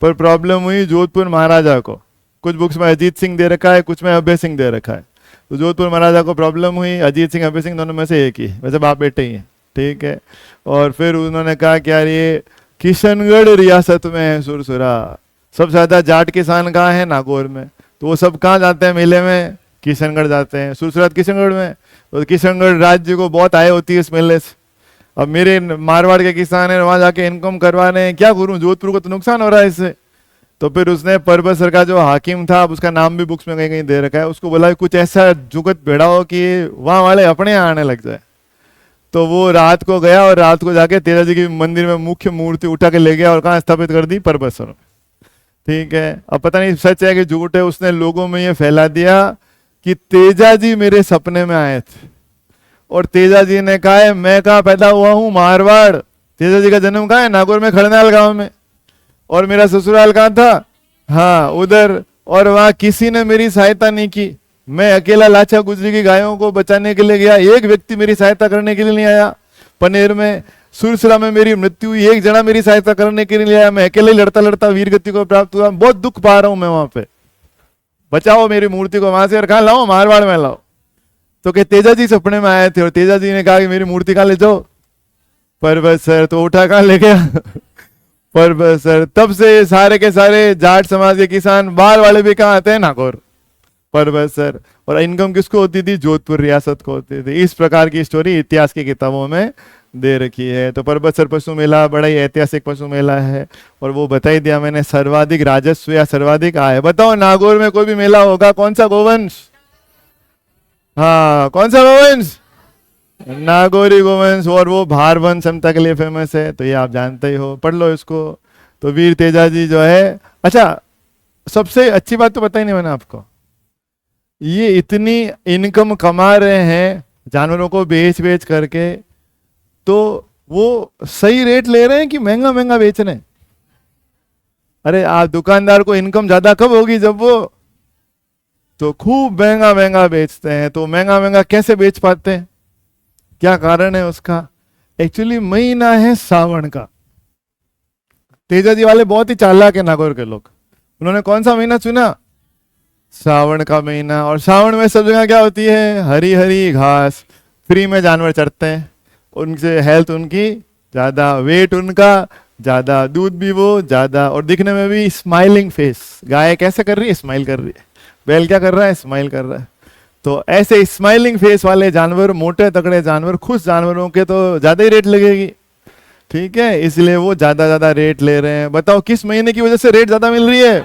Speaker 1: पर प्रॉब्लम हुई जोधपुर महाराजा को, कुछ बुक्स में अजीत सिंह दे रखा है, कुछ में अभय सिंह दे रखा है। तो जोधपुर महाराजा को प्रॉब्लम हुई, अजीत सिंह अभय सिंह दोनों में से एक ही, वैसे बाप बेटे ही हैं, ठीक है। और फिर उन्होंने कहा कि यार ये किशनगढ़ रियासत में है सुरसुरा, सबसे ज्यादा जाट किसान कहाँ है? नागौर में। तो वो सब कहाँ जाते हैं मेले में? किशनगढ़ जाते हैं। सुरसुरा किशनगढ़ में, तो किशनगढ़ राज्य को बहुत आय होती है इस मेले से। अब मेरे मारवाड़ के किसान है, वहां जाके इनकम करवाने हैं, क्या करूं, जोधपुर को तो नुकसान हो रहा है इससे। तो फिर उसने पर्वतसर का जो हाकिम था, अब उसका नाम भी बुक्स में कहीं कहीं दे रखा है, उसको बोला कुछ ऐसा जुगत भेड़ा हो कि वहां वाले अपने यहाँ आने लग जाए। तो वो रात को गया और रात को जाके तेजा जी के मंदिर में मुख्य मूर्ति उठा के ले गया और कहाँ स्थापित कर दी? पर्वतसर में। ठीक है, अब पता नहीं सच है कि झूठ है, उसने लोगों में ये फैला दिया कि तेजा जी मेरे सपने में आए थे, और तेजा जी ने कहा है मैं कहाँ पैदा हुआ हूँ? मारवाड़। तेजा जी का जन्म कहाँ है? नागौर में, खड़नाल गांव में। और मेरा ससुराल कहाँ था? हाँ उधर। और वहां किसी ने मेरी सहायता नहीं की, मैं अकेला लाचा गुजरी की गायों को बचाने के लिए गया, एक व्यक्ति मेरी सहायता करने के लिए नहीं आया। पनेर में, सुरसुरा में मेरी मृत्यु हुई, एक जना मेरी सहायता करने के लिए आया, मैं अकेले लड़ता लड़ता वीर गति को प्राप्त हुआ। बहुत दुख पा रहा हूं मैं वहां पे, बचाओ मेरी मूर्ति को वहां से। और कहा लाओ? मारवाड़ में लाओ। तो क्या तेजा जी सपने में आए थे, और तेजा जी ने कहा कि मेरी मूर्ति कहाँ ले जाओ? पर्वतसर। तो उठा कहाँ ले गया? पर्वतसर। तब से सारे के सारे जाट समाज के किसान बाहर वाले भी कहाँ आते हैं? नागौर, पर्वतसर। और इनकम किसको होती थी? जोधपुर रियासत को होती थी। इस प्रकार की स्टोरी इतिहास की किताबों में दे रखी है। तो पर्वतसर पशु मेला बड़ा ही ऐतिहासिक पशु मेला है, और वो बता ही दिया मैंने, सर्वाधिक राजस्व या सर्वाधिक आय। बताओ नागौर में कोई भी मेला होगा, कौन सा गोवंश? हाँ, कौन सा गोवंश? नागौरी गोवंश। और वो भारवन क्षमता के लिए फेमस है, तो ये आप जानते ही हो, पढ़ लो इसको। तो वीर तेजा जी जो है, अच्छा सबसे अच्छी बात तो बताई नहीं मैंने आपको, ये इतनी इनकम कमा रहे हैं जानवरों को बेच बेच करके, तो वो सही रेट ले रहे हैं कि महंगा महंगा बेच रहे हैं? अरे आप दुकानदार को इनकम ज्यादा कब होगी? जब वो तो खूब महंगा महंगा बेचते हैं। तो महंगा महंगा कैसे बेच पाते हैं? क्या कारण है उसका? एक्चुअली महीना है सावन का। तेजा जी वाले बहुत ही चालाक है नागौर के लोग, उन्होंने कौन सा महीना चुना? सावन का महीना। और सावन में सब जगह क्या होती है? हरी हरी घास, फ्री में जानवर चरते हैं, उनसे हेल्थ उनकी ज्यादा, वेट उनका ज्यादा, दूध भी वो ज्यादा, और दिखने में भी स्माइलिंग फेस। गाय कैसे कर रही है? स्माइल कर रही है। बैल क्या कर रहा है? स्माइल कर रहा है। तो ऐसे स्माइलिंग फेस वाले जानवर, मोटे तगड़े जानवर, खुश जानवरों के तो ज्यादा ही रेट लगेगी, ठीक है, इसलिए वो ज्यादा ज्यादा रेट ले रहे हैं। बताओ किस महीने की वजह से रेट ज्यादा मिल रही है?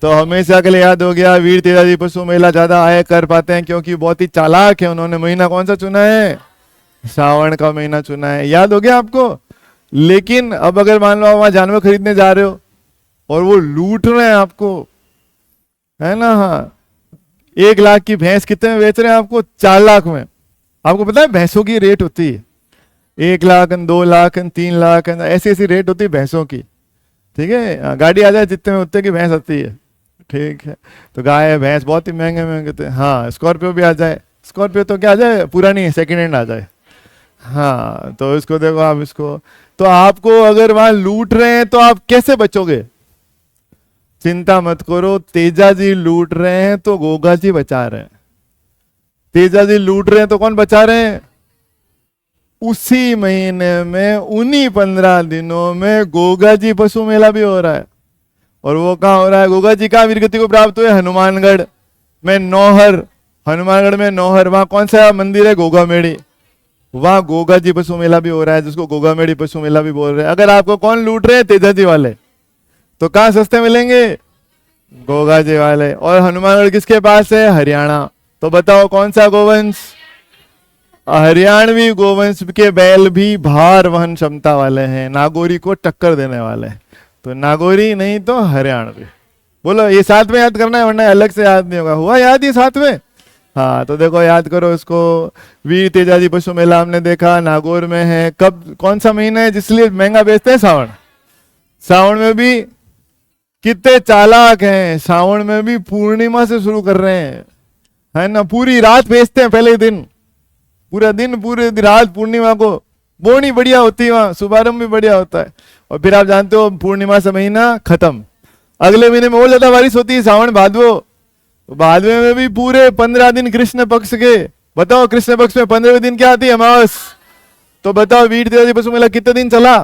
Speaker 1: तो हमेशा के लिए याद हो गया, वीर तेजाजी पशु मेला ज्यादा आय कर पाते हैं क्योंकि बहुत ही चालाक है। उन्होंने महीना कौन सा चुना है? सावन का महीना चुना है। याद हो गया आपको? लेकिन अब अगर मान लो वहां जानवर खरीदने जा रहे हो और वो लूट रहे हैं आपको, है ना? हाँ, 1 लाख की भैंस कितने में बेच रहे हैं आपको? 4 लाख में। आपको पता है भैंसों की रेट होती है 1 लाख, 2 लाख, 3 लाख, ऐसी ऐसी रेट होती है भैंसों की। ठीक है, गाड़ी आ जाए जितने में उतने की भैंस आती है। ठीक है, तो गाय भैंस बहुत ही महंगे महंगे थे। हाँ, स्कॉर्पियो भी आ जाए, स्कॉर्पियो तो क्या आ जाए, पूरा नहीं, सेकंड हैंड आ जाए। हाँ, तो इसको देखो आप, इसको तो आपको अगर वहां लूट रहे हैं तो आप कैसे बचोगे? चिंता मत करो, तेजा जी लूट रहे हैं तो गोगा जी बचा रहे हैं। तेजा जी लूट रहे हैं तो कौन बचा रहे हैं? उसी महीने में, उन्हीं 15 दिनों में गोगा जी पशु मेला भी हो रहा है। और वो कहाँ हो रहा है? गोगा जी कहाँ वीरगति को प्राप्त हुए? हनुमानगढ़ में नौहर। हनुमानगढ़ में नौहर, वहां कौन सा मंदिर है? गोगा मेड़ी। वहां गोगा जी पशु मेला भी हो रहा है, जिसको गोगा मेड़ी पशु मेला भी बोल रहे हैं। अगर आपको कौन लूट रहे हैं? तेजा जी वाले। तो कहाँ सस्ते मिलेंगे? गोगा जी वाले। और हनुमानगढ़ किसके पास है? हरियाणा। तो बताओ कौन सा गोवंश? हरियाणवी गोवंश के बैल भी भार वहन क्षमता वाले हैं, नागौरी को टक्कर देने वाले हैं। तो नागौरी नहीं तो हरियाणवी। बोलो, ये साथ में याद करना है वरना अलग से याद नहीं होगा। हुआ याद ये साथ में? हाँ, तो देखो याद करो इसको। वीर तेजाजी पशु मेला हमने देखा, नागौर में है। कब, कौन सा महीना है जिसलिए महंगा बेचते हैं? सावन। सावन में भी कितने चालाक हैं, सावन में भी पूर्णिमा से शुरू कर रहे हैं, है ना? पूरी रात बेचते हैं, पहले दिन पूरा दिन, पूरे रात पूर्णिमा को। बोनी बढ़िया होती है वहां, शुभारंभ भी बढ़िया होता है। और फिर आप जानते हो पूर्णिमा से महीना खत्म, अगले महीने में और ज्यादा बारिश होती है, सावन भादवो। भादवे में भी पूरे 15 दिन कृष्ण पक्ष के। बताओ कृष्ण पक्ष में 15वें दिन क्या आती है? अमावस। तो बताओ वीर तेजाजी पशु मेला कितने दिन चला?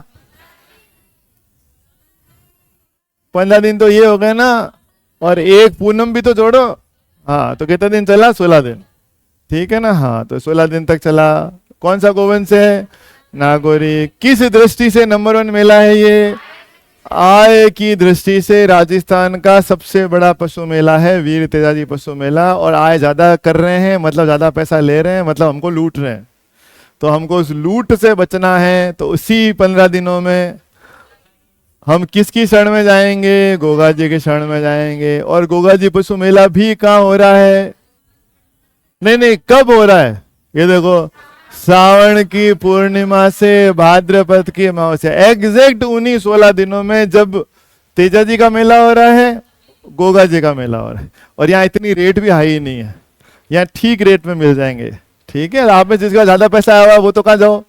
Speaker 1: 15 दिन तो ये हो गए ना, और एक पूनम भी तो जोड़ो। हाँ, तो कितने दिन चला? 16 दिन। ठीक है ना? हाँ, तो 16 दिन तक चला। कौन सा गोवंश है? नागौरी। किस दृष्टि से नंबर 1 मेला है ये? आय की दृष्टि से राजस्थान का सबसे बड़ा पशु मेला है वीर तेजाजी पशु मेला। और आय ज्यादा कर रहे हैं मतलब ज्यादा पैसा ले रहे हैं, मतलब हमको लूट रहे हैं। तो हमको उस लूट से बचना है। तो उसी 15 दिनों में हम किसकी शरण में जाएंगे? गोगा जी के शरण में जाएंगे। और गोगा जी पशु मेला भी कहाँ हो रहा है? नहीं, कब हो रहा है? ये देखो, सावन की पूर्णिमा से भाद्रपद की अमावस्या, एग्जैक्ट उन्हीं 16 दिनों में जब तेजा जी का मेला हो रहा है, गोगा जी का मेला हो रहा है। और यहाँ इतनी रेट भी हाई नहीं है, यहाँ ठीक रेट में मिल जाएंगे। ठीक है, आप में जिसका ज्यादा पैसा आया हुआ वो तो कहाँ जाओ?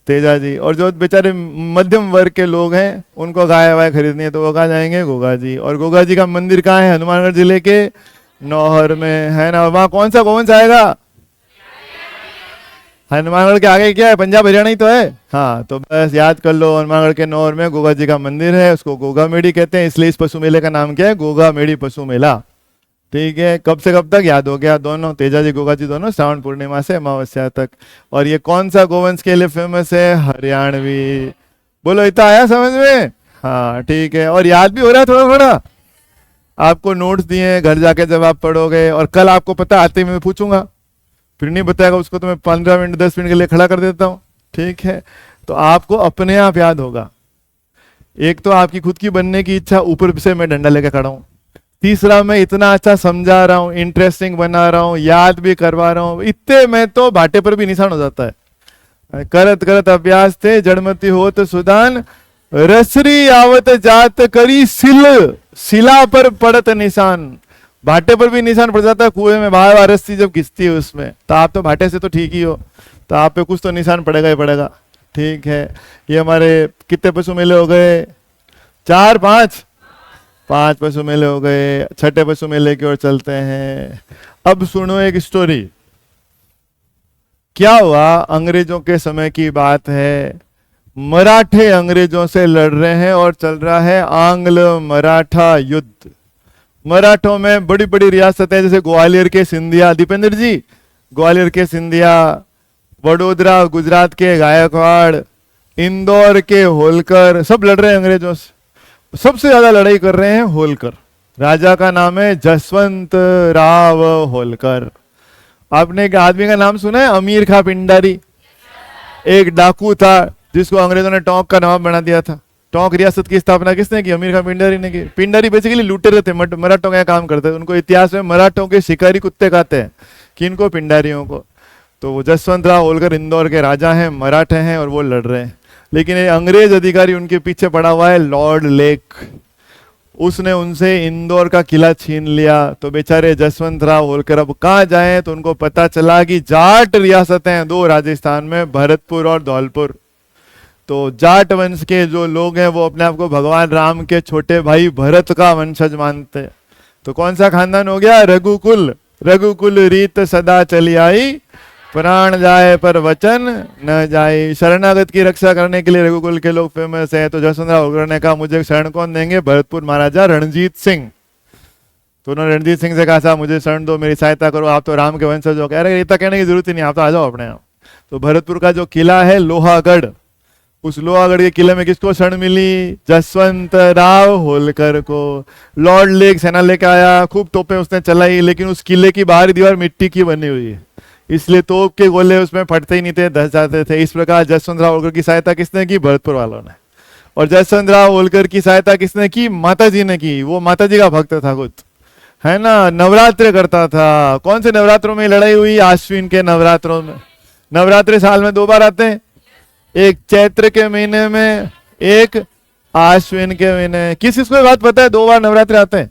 Speaker 1: तेजा जी। और जो बेचारे मध्यम वर्ग के लोग हैं उनको गाय वाय खरीदनी है तो वो कहाँ जाएंगे? गोगा जी। और गोगा जी का मंदिर कहाँ है? हनुमानगढ़ जिले के नौहर में, है ना? वहां कौन सा गोवंश आएगा? हनुमानगढ़ के आगे क्या है? पंजाब हरियाणा ही तो है। हाँ, तो बस याद कर लो, हनुमानगढ़ के नौहर में गोगा जी का मंदिर है, उसको गोगा मेड़ी कहते हैं, इसलिए इस पशु मेले का नाम क्या है? गोगा मेड़ी पशु मेला। ठीक है, कब से कब तक? याद हो गया, दोनों तेजा जी गोगा जी दोनों श्रावण पूर्णिमा से अमावस्या तक। और ये कौन सा गोवंश के लिए फेमस है? हरियाणवी। बोलो, इतना आया समझ में? हाँ, ठीक है। और याद भी हो रहा है थोड़ा थोड़ा। आपको नोट्स दिए हैं, घर जाके जब आप पढ़ोगे, और कल आपको पता आते ही मैं पूछूंगा, फिर नहीं बताएगा उसको तो मैं 15 मिनट 10 मिनट के लिए खड़ा कर देता हूँ। ठीक है, तो आपको अपने आप याद होगा। एक तो आपकी खुद की बनने की इच्छा, ऊपर से मैं डंडा लेकर खड़ा हूँ। तीसरा, मैं इतना अच्छा समझा रहा हूँ, इंटरेस्टिंग बना रहा हूँ, याद भी करवा रहा हूँ, इतने में तो भाटे पर भी निशान हो जाता है। करत करत अभ्यास थे जड़मती होत सुदान, रसरी आवत जात करी सिल, शिला पर पड़त निशान। भाटे पर भी निशान पड़ जाता है, कुएं में बार बार रस्सी जब घिसती है उसमें। तो आप तो भाटे से तो ठीक ही हो, तो आप पे कुछ तो निशान पड़ेगा ही पड़ेगा। ठीक है, ये हमारे कितने पशु मेले हो गए? 4 5 पशु मेले हो गए। छठे पशु मेले की ओर चलते हैं। अब सुनो एक स्टोरी। क्या हुआ? अंग्रेजों के समय की बात है। मराठे अंग्रेजों से लड़ रहे हैं और चल रहा है आंग्ल मराठा युद्ध। मराठों में बड़ी बड़ी रियासतें, जैसे ग्वालियर के सिंधिया, दीपेंद्र जी, ग्वालियर के सिंधिया, वडोदरा गुजरात के गायकवाड़, इंदौर के होलकर, सब लड़ रहे हैं अंग्रेजों से। सबसे ज्यादा लड़ाई कर रहे हैं होलकर। राजा का नाम है जसवंत राव होलकर। आपने एक आदमी का नाम सुना है, अमीर खां पिंडारी? एक डाकू था जिसको अंग्रेजों ने टोंक का नवाब बना दिया था। टोंक रियासत की स्थापना किसने की? अमीर खां पिंडारी ने की। पिंडारी बेसिकली लुटेरे थे, मराठों का काम करते थे। उनको इतिहास में मराठों के शिकारी कुत्ते कहते हैं, किनको? पिंडारियों को। तो वो जसवंत राव होलकर इंदौर के राजा हैं, मराठे हैं, और वो लड़ रहे हैं। लेकिन एक अंग्रेज अधिकारी उनके पीछे पड़ा हुआ है, लॉर्ड लेक। उसने उनसे इंदौर का किला छीन लिया। तो बेचारे जसवंत राव होलकर अब कहाँ जाएं? तो उनको पता चला कि जाट रियासतें हैं दो राजस्थान में, भरतपुर और धौलपुर। तो जाट वंश के जो लोग हैं वो अपने आप को भगवान राम के छोटे भाई भरत का वंशज मानते हैं। तो कौन सा खानदान हो गया? रघुकुल। रघुकुल रीत सदा चली आई, प्राण जाए पर वचन न जाए। शरणागत की रक्षा करने के लिए रघुकुल के लोग फेमस है। तो जसवंत राव होलकर ने कहा मुझे शरण कौन देंगे? भरतपुर महाराजा रणजीत सिंह। तो उन्होंने रणजीत सिंह से कहा साहब मुझे शरण दो, मेरी सहायता करो, आप तो राम के वंशज हो। कह रहे इतना कहने की जरूरत ही नहीं, आप तो आ जाओ अपने आप। तो भरतपुर का जो किला है लोहागढ़, उस लोहागढ़ के किले में किसको शरण मिली? जसवंत राव होलकर को। लॉर्ड लेक सेना लेके आया, खूब तोपें उसने चलाई, लेकिन उस किले की बाहरी दीवार मिट्टी की बनी हुई है, इसलिए तोप के गोले उसमें फटते ही नहीं थे, धस जाते थे। इस प्रकार जसवंत राव होलकर की सहायता किसने की? भरतपुर वालों ने। और जसवंत राव होलकर की सहायता किसने की? माता जी ने की। वो माता जी का भक्त था खुद, है ना, नवरात्र करता था। कौन से नवरात्रों में लड़ाई हुई? आश्विन के नवरात्रों में। नवरात्रि साल में 2 बार आते हैं, एक चैत्र के महीने में, एक आश्विन के महीने। किस किसको बात पता है 2 बार नवरात्रि आते हैं?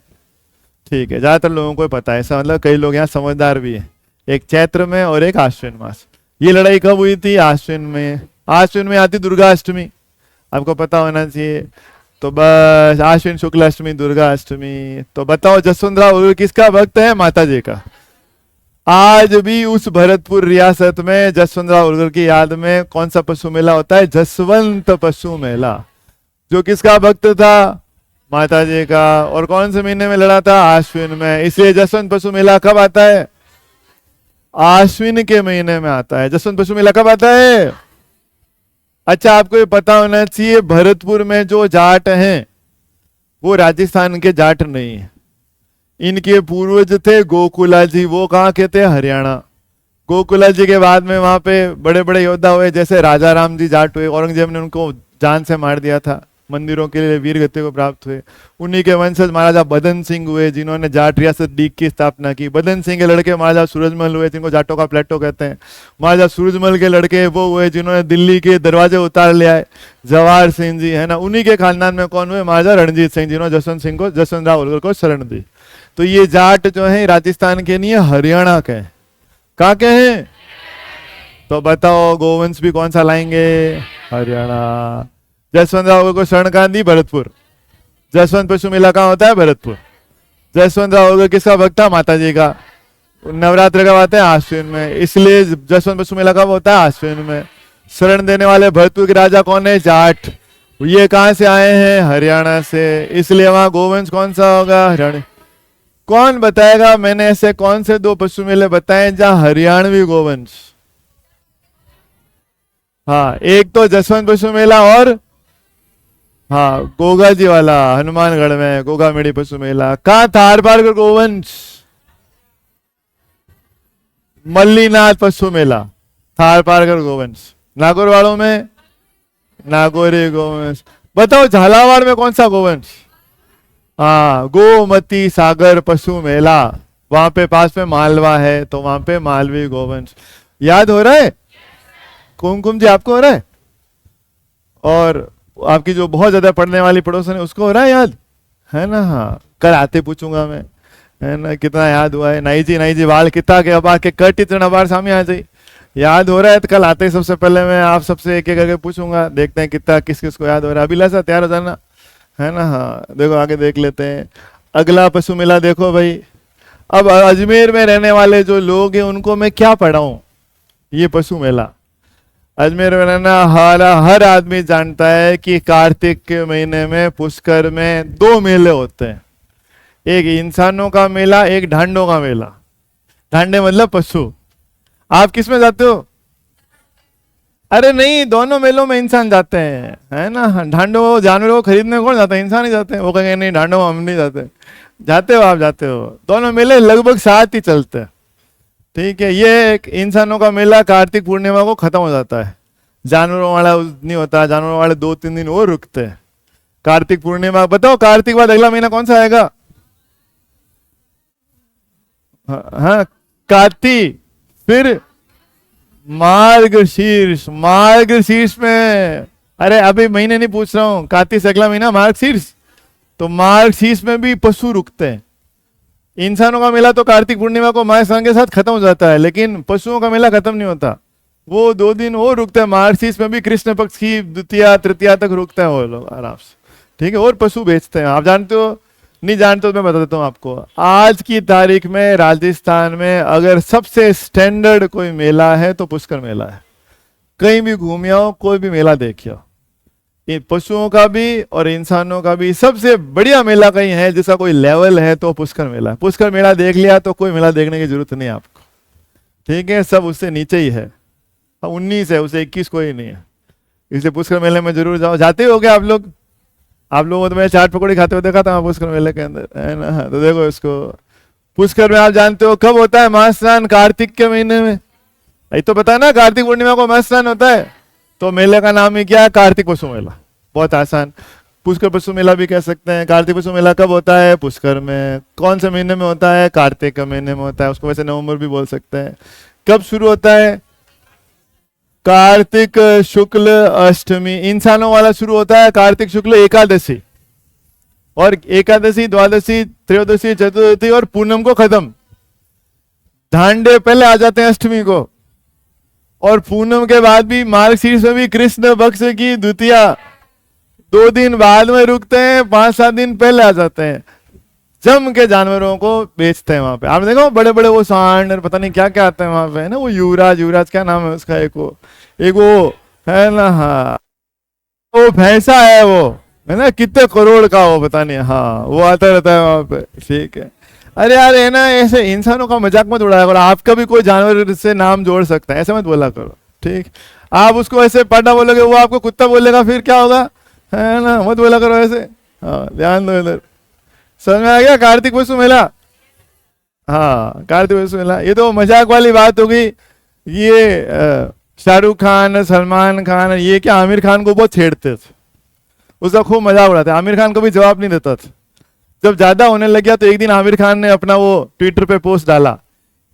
Speaker 1: ठीक है, ज्यादातर लोगों को पता है, ऐसा मतलब कई लोग यहाँ समझदार भी है। एक चैत्र में और एक आश्विन मास। ये लड़ाई कब हुई थी? आश्विन में। आश्विन में आती दुर्गा अष्टमी, आपको पता होना चाहिए। तो बस आश्विन शुक्ल अष्टमी, दुर्गा अष्टमी। तो बताओ जसवंत राव होलकर किसका भक्त है? माता जी का। आज भी उस भरतपुर रियासत में जसवंत राव होलकर की याद में कौन सा पशु मेला होता है? जसवंत पशु मेला। जो किसका भक्त था? माता जी का। और कौन से महीने में लड़ा था? आश्विन में। इसलिए जसवंत पशु मेला कब आता है? आश्विन के महीने में आता है। जसवंत पशु मेला कब आता है? अच्छा, आपको ये पता होना चाहिए भरतपुर में जो जाट हैं वो राजस्थान के जाट नहीं है। इनके पूर्वज थे गोकुला जी। वो कहाँ के थे? हरियाणा। गोकुला जी के बाद में वहां पे बड़े बड़े योद्धा हुए, जैसे राजा राम जी जाट हुए, औरंगजेब ने उनको जान से मार दिया था, मंदिरों के लिए वीर गति को प्राप्त हुए। उन्हीं के वंशज महाराजा बदन सिंह हुए, जिन्होंने जाट रियासत डीग की स्थापना की। बदन सिंह के लड़के महाराजा सूरजमल हुए, जिनको जाटों का प्लेटो कहते हैं। महाराजा सूरजमल के लड़के वो हुए जिन्होंने दिल्ली के दरवाजे उतार ले आए, जवाहर सिंह जी, है ना। उन्हीं के खानदान में कौन हुए? महाराजा रणजीत सिंह, जिन्होंने जसवंत राव होलकर को शरण दी। तो ये जाट जो है राजस्थान के नहीं है, हरियाणा के हैं। कहाँ के हैं? तो बताओ गोवंश भी कौन सा लाएंगे? हरियाणा। जसवंत राव को शरण कहाँ दी? भरतपुर। जसवंत पशु मेला कहाँ होता है? भरतपुर। जसवंत राव किसका भक्त था? माता जी का। नवरात्र कब आते हैं? आश्विन में। इसलिए जसवंत पशु मेला कब होता है? आश्विन में। शरण देने वाले भरतपुर के राजा कौन है? जाट। ये कहाँ से आए हैं? हरियाणा से। इसलिए वहां गोवंश कौन सा होगा? हरियाणा। कौन बताएगा मैंने ऐसे कौन से 2 पशु मेले बताए जहां हरियाणवी गोवंश? हाँ, एक तो जसवंत पशु मेला, और हाँ गोगा जी वाला हनुमानगढ़ में, गोगा मेड़ी पशु मेला। कहाँ? थार पारकर गोवंश। मल्लीनाथ पशु मेला, थार पारकर गोवंश। नागौर वालों में नागौरी गोवंश। बताओ झालावाड़ में कौन सा गोवंश? हाँ, गोमती सागर पशु मेला। वहां पे पास में मालवा है, तो वहां पे मालवी गोवंश। याद हो रहा है? कुमकुम जी आपको हो रहा है? और आपकी जो बहुत ज्यादा पढ़ने वाली पड़ोसन है उसको हो रहा है याद? है ना? हाँ, कल आते पूछूंगा मैं, है ना, कितना याद हुआ है। नाई जी वाल कितना के अब आके कट इतना बार सामने आ जाए। याद हो रहा है? तो कल आते ही सबसे पहले मैं आप सबसे एक एक करके पूछूंगा, देखते हैं कितना किस किस को याद हो रहा है। अभिलाषा तैयार हो जाना, है ना? हाँ, देखो आगे देख लेते हैं। अगला पशु मेला देखो भाई। अब अजमेर में रहने वाले जो लोग हैं उनको मैं क्या पढ़ाऊं? ये पशु मेला अजमेर में रहना हर आदमी जानता है कि कार्तिक के महीने में पुष्कर में 2 मेले होते हैं। एक इंसानों का मेला, एक ढांडों का मेला। ढांडे मतलब पशु। आप किस में जाते हो? अरे नहीं, दोनों मेलों में इंसान जाते हैं, है ना। ढांडो जानवरों को खरीदने कौन जाता है? इंसान ही जाते हैं। वो कहेंगे नहीं ढांडो हम नहीं जाते। जाते हो आप, जाते हो। दोनों मेले लगभग साथ ही चलते हैं, ठीक है। ये एक इंसानों का मेला कार्तिक पूर्णिमा को खत्म हो जाता है, जानवरों वाला नहीं होता, जानवरों वाले 2-3 दिन और रुकते हैं। कार्तिक पूर्णिमा, बताओ कार्तिक बाद अगला महीना कौन सा आएगा? हाँ, कार्तिक, फिर मार्गशीर्ष। मार्गशीर्ष में, अरे अभी महीने नहीं पूछ रहा हूं, कार्तिक से अगला महीना मार्गशीर्ष। तो मार्गशीर्ष में भी पशु रुकते हैं। इंसानों का मेला तो कार्तिक पूर्णिमा को माघ स्नान के साथ खत्म हो जाता है, लेकिन पशुओं का मेला खत्म नहीं होता, वो 2 दिन और रुकते हैं। मार्गशीर्ष में भी कृष्ण पक्ष की द्वितीया तृतीया तक रुकते हैं वो लोग आराम से, ठीक है। और पशु बेचते हैं, आप जानते हो? नहीं जानते तो मैं बता देता हूँ आपको। आज की तारीख में राजस्थान में अगर सबसे स्टैंडर्ड कोई मेला है तो पुष्कर मेला है। कहीं भी घूम आओ, कोई भी मेला देखिए, ये पशुओं का भी और इंसानों का भी सबसे बढ़िया मेला कहीं है जिसका कोई लेवल है तो पुष्कर मेला है। पुष्कर मेला देख लिया तो कोई मेला देखने की जरूरत नहीं है आपको, ठीक है। सब उससे नीचे ही है, 19 है, उससे 21 कोई नहीं है। इसलिए पुष्कर मेले में जरूर जाओ। जाते हो क्या आप लोग? आप लोगों को तो मैं चाट पकौड़ी खाते हुए देखा था पुष्कर मेले के अंदर, है ना? तो देखो इसको, पुष्कर में आप जानते हो कब होता है माघ स्नान? कार्तिक के महीने में। यही तो पता है ना, कार्तिक पूर्णिमा को माघ स्नान होता है। तो मेले का नाम ही क्या है? कार्तिक पशु मेला। बहुत आसान, पुष्कर पशु मेला भी कह सकते हैं। कार्तिक पशु मेला कब होता है? पुष्कर में। कौन से महीने में होता है? कार्तिक के महीने में होता है। उसको वैसे नवंबर भी बोल सकते हैं। कब शुरू होता है? कार्तिक शुक्ल अष्टमी। इंसानों वाला शुरू होता है कार्तिक शुक्ल एकादशी, और एकादशी, द्वादशी, त्रयोदशी, चतुर्दशी और पूनम को खत्म। धांडे पहले आ जाते हैं अष्टमी को, और पूनम के बाद भी मार्गशीर्ष में भी कृष्ण पक्ष की द्वितीया 2 दिन बाद में रुकते हैं, 5-7 दिन पहले आ जाते हैं। जम के जानवरों को बेचते हैं वहां पे। आपने देखो बड़े बड़े वो सांड और पता नहीं क्या क्या आते हैं वहां पे, है ना? वो युवराज, युवराज क्या नाम है उसका, एक वो है ना, हाँ वो भैंसा है वो, है ना, कितने करोड़ का वो पता नहीं, हाँ वो आता रहता है वहां पे, ठीक है। अरे यार है ना, ऐसे इंसानों का मजाक मत उड़ाया करो। आपका भी कोई जानवर से नाम जोड़ सकता है, ऐसे मत बोला करो, ठीक। आप उसको ऐसे पाडा बोलोगे, वो आपको कुत्ता बोलेगा, फिर क्या होगा, है ना? मत बोला करो ऐसे। हाँ, ध्यान दो इधर। समझ में आ गया? कार्तिक पशु मेला, हाँ कार्तिक पशु मेला। ये तो मजाक वाली बात होगी। ये शाहरुख खान, सलमान खान, ये क्या आमिर खान को बहुत छेड़ते थे, उसका खूब मजाक उड़ाते। आमिर खान को भी जवाब नहीं देता था। जब ज्यादा होने लग गया तो एक दिन आमिर खान ने अपना वो ट्विटर पे पोस्ट डाला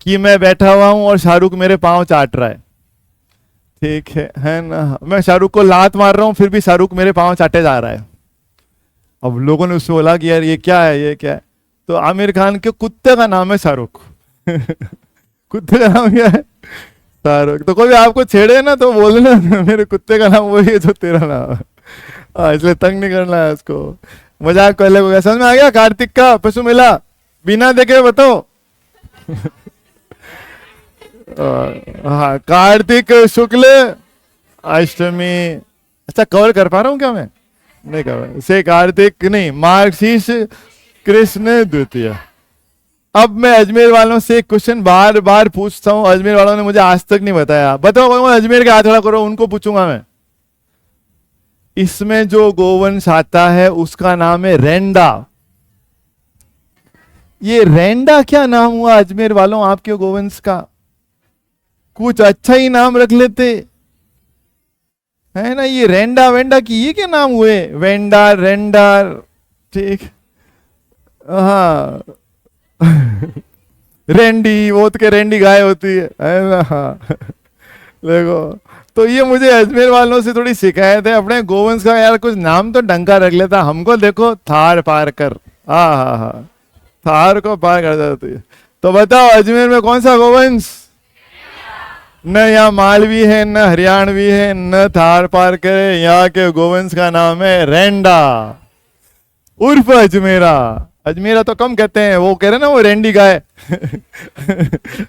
Speaker 1: कि मैं बैठा हुआ हूं और शाहरुख मेरे पांव चाट रहा है, ठीक है ना? मैं शाहरुख को लात मार रहा हूं, फिर भी शाहरुख मेरे पांव चाटे जा रहा है। अब लोगों ने उससे बोला कि यार ये क्या है, ये क्या है? तो आमिर खान के कुत्ते का नाम है शाहरुख। कुत्ते का नाम क्या है? शाहरुख। तो कोई आपको छेड़े ना तो बोलना मेरे कुत्ते का नाम वही है जो तेरा नाम है। इसलिए तंग नहीं करना है उसको। मजाक कर ले। समझ में आ गया? कार्तिक का पशु मेला बिना देखे बताओ। हाँ, कार्तिक शुक्ल अष्टमी। अच्छा, कवर कर पा रहा हूँ क्या मैं? नहीं कर से कार्तिक नहीं, मार्गशीर्ष कृष्ण द्वितीया। अब मैं अजमेर वालों से एक क्वेश्चन बार बार पूछता हूं, अजमेर वालों ने मुझे आज तक नहीं बताया। बताओ, अजमेर के हाथ खड़ा करो, उनको पूछूंगा मैं। इसमें जो गोवंश आता है उसका नाम है रेंडा। ये रेंडा क्या नाम हुआ अजमेर वालों आपके गोवंश का? कुछ अच्छा ही नाम रख लेते, है ना? ये रेंडा वेंडा की ये क्या नाम हुए? वेंडा, रेंडा, ठीक। हाँ। रेंडी, वो तो के रेंडी गाय होती है ना? हाँ। देखो, तो ये मुझे अजमेर वालों से थोड़ी शिकायत है, अपने गोवंश का यार कुछ नाम तो डंका रख लेता। हमको देखो थार पार कर, हाँ हाँ हाँ, थार को पार कर जाती है। तो बताओ अजमेर में कौन सा गोवंश? न यहाँ मालवी है, न हरियाणवी है, न थार पार करे। यहाँ के गोवंश का नाम है रेंडा उर्फ अजमेरा। अजमेरा तो कम कहते हैं, वो कह रहे ना वो रेंडी गाय।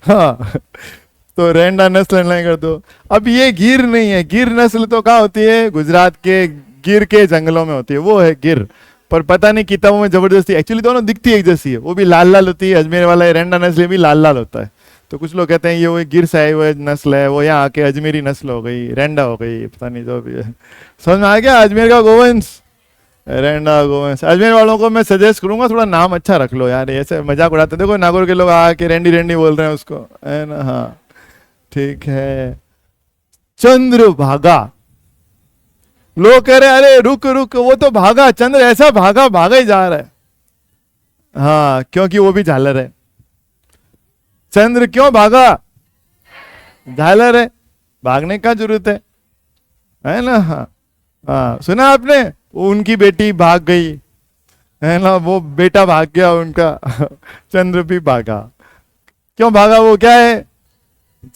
Speaker 1: हाँ, तो रेंडा नस्ल नहीं कर दो। अब ये गिर नहीं है, गिर नस्ल तो कहाँ होती है? गुजरात के गिर के जंगलों में होती है, वो है गिर। पर पता नहीं किताबों में जबरदस्ती, एक्चुअली दोनों दिखती एक जैसी है, वो भी लाल लाल होती है। अजमेर वाला रेंडा नस्ल भी लाल लाल होता है। तो कुछ लोग कहते हैं ये वो गिर से आई हुई नस्ल है, वो यहाँ आके अजमेरी नस्ल हो गई, रेंडा हो गई, पता नहीं जो भी है। समझ में आ गया? अजमेर का गोवंश रेंडा गोवंश। अजमेर वालों को मैं सजेस्ट करूंगा थोड़ा नाम अच्छा रख लो यार, ऐसे मजाक उड़ाते। देखो नागौर के लोग आके रेंडी रेंडी बोल रहे हैं उसको, है ना। हाँ ठीक है। चंद्रभागा, लोग कह रहे अरे रुक रुक, वो तो भागा, चंद्र ऐसा भागा, भागा ही जा रहा है। हाँ क्योंकि वो भी झालर है। चंद्र क्यों भागा? झालर है, भागने का जरूरत है ना। हाँ हाँ सुना आपने, उनकी बेटी भाग गई, है ना, वो बेटा भाग गया उनका चंद्र भी भागा। क्यों भागा? वो क्या है?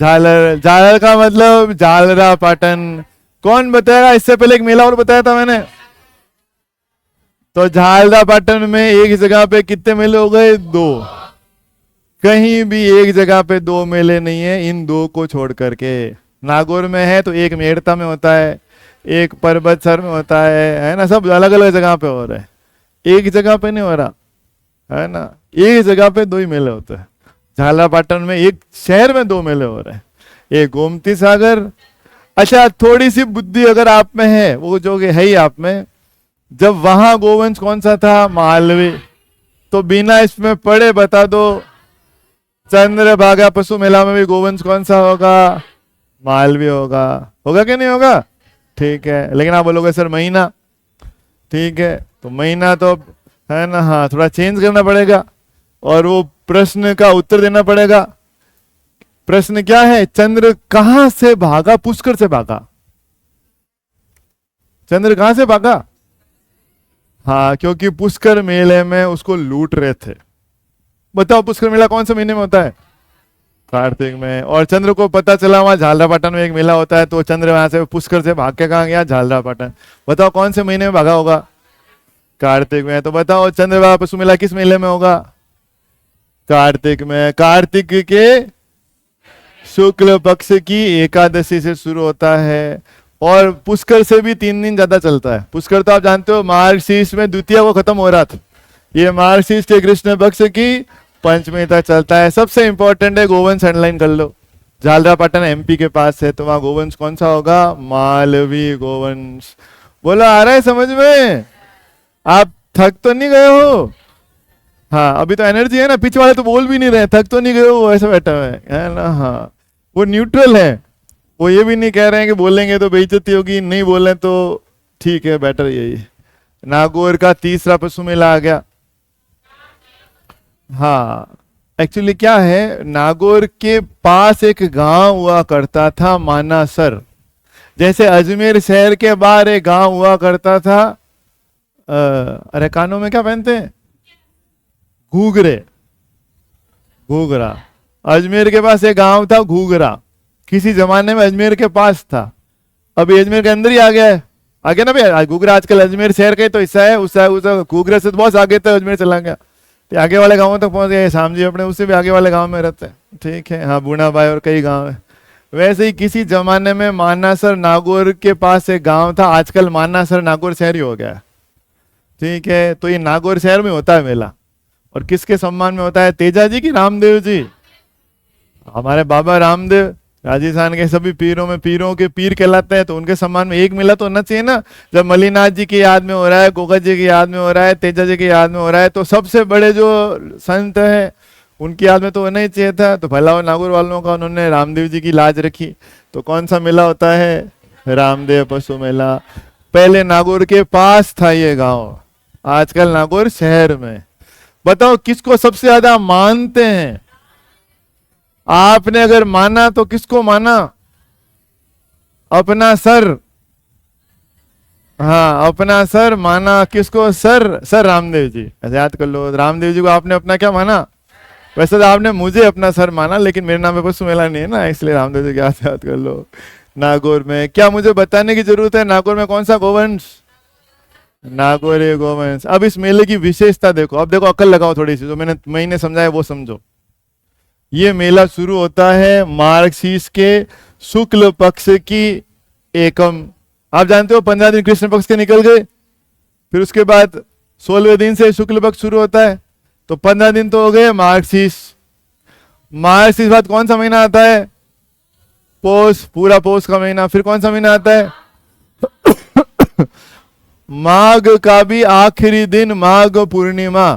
Speaker 1: झालर। झालर का मतलब झालरा पाटन। कौन बताएगा? इससे पहले एक मेला और बताया था मैंने। तो झालरा पाटन में एक जगह पे कितने मेले हो गए? 2। कहीं भी एक जगह पे 2 मेले नहीं है इन 2 को छोड़ करके। नागौर में है तो एक मेड़ता में होता है, एक पर्वतसर में होता है ना। सब अलग अलग जगह पे हो रहा है, एक जगह पे नहीं हो रहा, है ना। एक जगह पे 2 ही मेले होते हैं। झालरा पाटन में एक शहर में 2 मेले हो रहे हैं, एक गोमती सागर। अच्छा थोड़ी सी बुद्धि अगर आप में है, वो जो है ही आप में, जब वहां गोवंश कौन सा था? मालवी। तो बिना इसमें पढ़े बता दो, चंद्रभागा पशु मेला में भी गोवंश कौन सा होगा? मालवी होगा। होगा कि नहीं होगा? ठीक है। लेकिन आप बोलोगे सर महीना, ठीक है तो महीना तो है ना, हाँ थोड़ा चेंज करना पड़ेगा और वो प्रश्न का उत्तर देना पड़ेगा। प्रश्न क्या है? चंद्र कहां से भागा? पुष्कर से भागा। चंद्र कहां से भागा? हाँ क्योंकि पुष्कर मेले में उसको लूट रहे थे। बताओ पुष्कर मेला कौन से महीने में होता है? कार्तिक में। और चंद्र को पता चला वहां झालरा पाटन में एक मेला होता है, तो चंद्र वहां से पुष्कर से भाग के कहां गया? झालरा पाटन। बताओ कौन से महीने में भागा होगा? कार्तिक में। तो बताओ चंद्रभागा पशु मेला किस मेले में होगा? कार्तिक में। कार्तिक के शुक्ल पक्ष की एकादशी से शुरू होता है और पुष्कर से भी 3 दिन ज्यादा चलता है। पुष्कर तो आप जानते हो मार्गशीर्ष में द्वितीय वो खत्म हो रहा था, ये मार्गशीर्ष के कृष्ण पक्ष की पंचमी तक चलता है। सबसे इंपॉर्टेंट है गोवंश, अंडरलाइन कर लो। झालरा पाटन एमपी के पास है, तो वहां गोवंश कौन सा होगा? मालवी गोवंश। बोलो आ रहा है समझ में? आप थक तो नहीं गए हो? हाँ अभी तो एनर्जी है ना, पीछे वाले तो बोल भी नहीं रहे, थक तो नहीं गए हो, ऐसा बैठा हुआ है ना। हाँ वो न्यूट्रल है, वो ये भी नहीं कह रहे हैं कि बोलेंगे तो बेइज्जती होगी, नहीं बोले तो ठीक है, बेटर यही। नागौर का तीसरा पशु मेला आ गया। हाँ एक्चुअली क्या है, नागौर के पास एक गांव हुआ करता था मानासर। जैसे अजमेर शहर के बाहर एक गांव हुआ करता था, अरे कानों में क्या पहनते हैं? घूघरे, घूघरा। अजमेर के पास एक गांव था घूघरा, किसी जमाने में अजमेर के पास था, अभी अजमेर के अंदर ही आ गया है। आ गया ना भैया, घूघरा आजकल अजमेर शहर का ही तो हिस्सा है। उसका घूघरे से तो बहुत आगे तक अजमेर चला गया, तो आगे वाले गांवों तक पहुंच गए। शाम जी अपने उससे भी आगे वाले गांव में रहते हैं, ठीक है। हाँ बूढ़ा भाई और कई गांव है। वैसे ही किसी जमाने में मानासर नागौर के पास एक गांव था, आजकल मानासर नागौर शहर ही हो गया, ठीक है। तो ये नागौर शहर में होता है मेला, और किसके सम्मान में होता है? तेजा जी की रामदेव जी, हमारे बाबा रामदेव राजस्थान के सभी पीरों में पीरों के पीर कहलाते हैं, तो उनके सम्मान में एक मेला तो होना चाहिए ना। जब मलिनाथ जी की याद में हो रहा है, गोगा जी की याद में हो रहा है, तेजा जी की याद में हो रहा है, तो सबसे बड़े जो संत है उनकी याद में तो होना ही चाहिए था। तो भला नागौर वालों का उन्होंने रामदेव जी की लाज रखी, तो कौन सा मेला होता है? रामदेव पशु मेला। पहले नागौर के पास था ये गाँव, आजकल नागौर शहर में। बताओ किसको सबसे ज्यादा मानते हैं? आपने अगर माना तो किसको माना? अपना सर। हाँ अपना सर माना, किसको? Sir, sir Ramdev ji. ऐसे याद कर लो, रामदेव जी को आपने अपना क्या माना? वैसे तो आपने मुझे अपना सर माना, लेकिन मेरे नाम पे पशु मेला नहीं है ना, इसलिए रामदेव जी की याद कर लो। नागौर में क्या मुझे बताने की जरूरत है, नागौर में कौन सा गोवंश? नागौर गोवंश। अब इस मेले की विशेषता देखो, अब देखो अकल लगाओ थोड़ी सी, जो मैंने समझाया वो समझो। ये मेला शुरू होता है मार्गशीर्ष के शुक्ल पक्ष की एकम। आप जानते हो 15 दिन कृष्ण पक्ष के निकल गए, फिर उसके बाद 16वें दिन से शुक्ल पक्ष शुरू होता है, तो 15 दिन तो हो गए मार्गशीर्ष। मार्गशीर्ष बाद कौन सा महीना आता है? पोष, पूरा पोष का महीना। फिर कौन सा महीना आता है? माघ का भी आखिरी दिन माघ पूर्णिमा,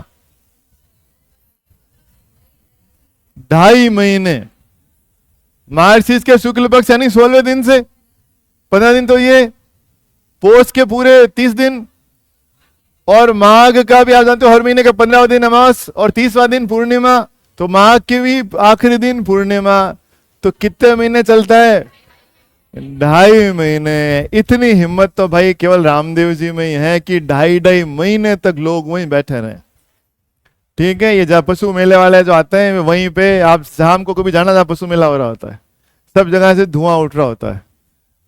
Speaker 1: 2.5 महीने। मार्गशीर्ष के शुक्ल पक्ष यानी 16वें दिन से 15 दिन, तो ये पोष के पूरे 30 दिन, और माघ का भी आप जानते हो हर महीने का 15वां दिन अमावस और 30वां दिन पूर्णिमा, तो माघ के भी आखिरी दिन पूर्णिमा। तो कितने महीने चलता है? 2.5 महीने। इतनी हिम्मत तो भाई केवल रामदेव जी में ही है कि 2.5 महीने तक लोग वहीं बैठे रहे। ठीक है, ये जहाँ पशु मेले वाले जो आते हैं वहीं पे, आप शाम को कभी जाना जहाँ पशु मेला हो रहा होता है, सब जगह से धुआं उठ रहा होता है,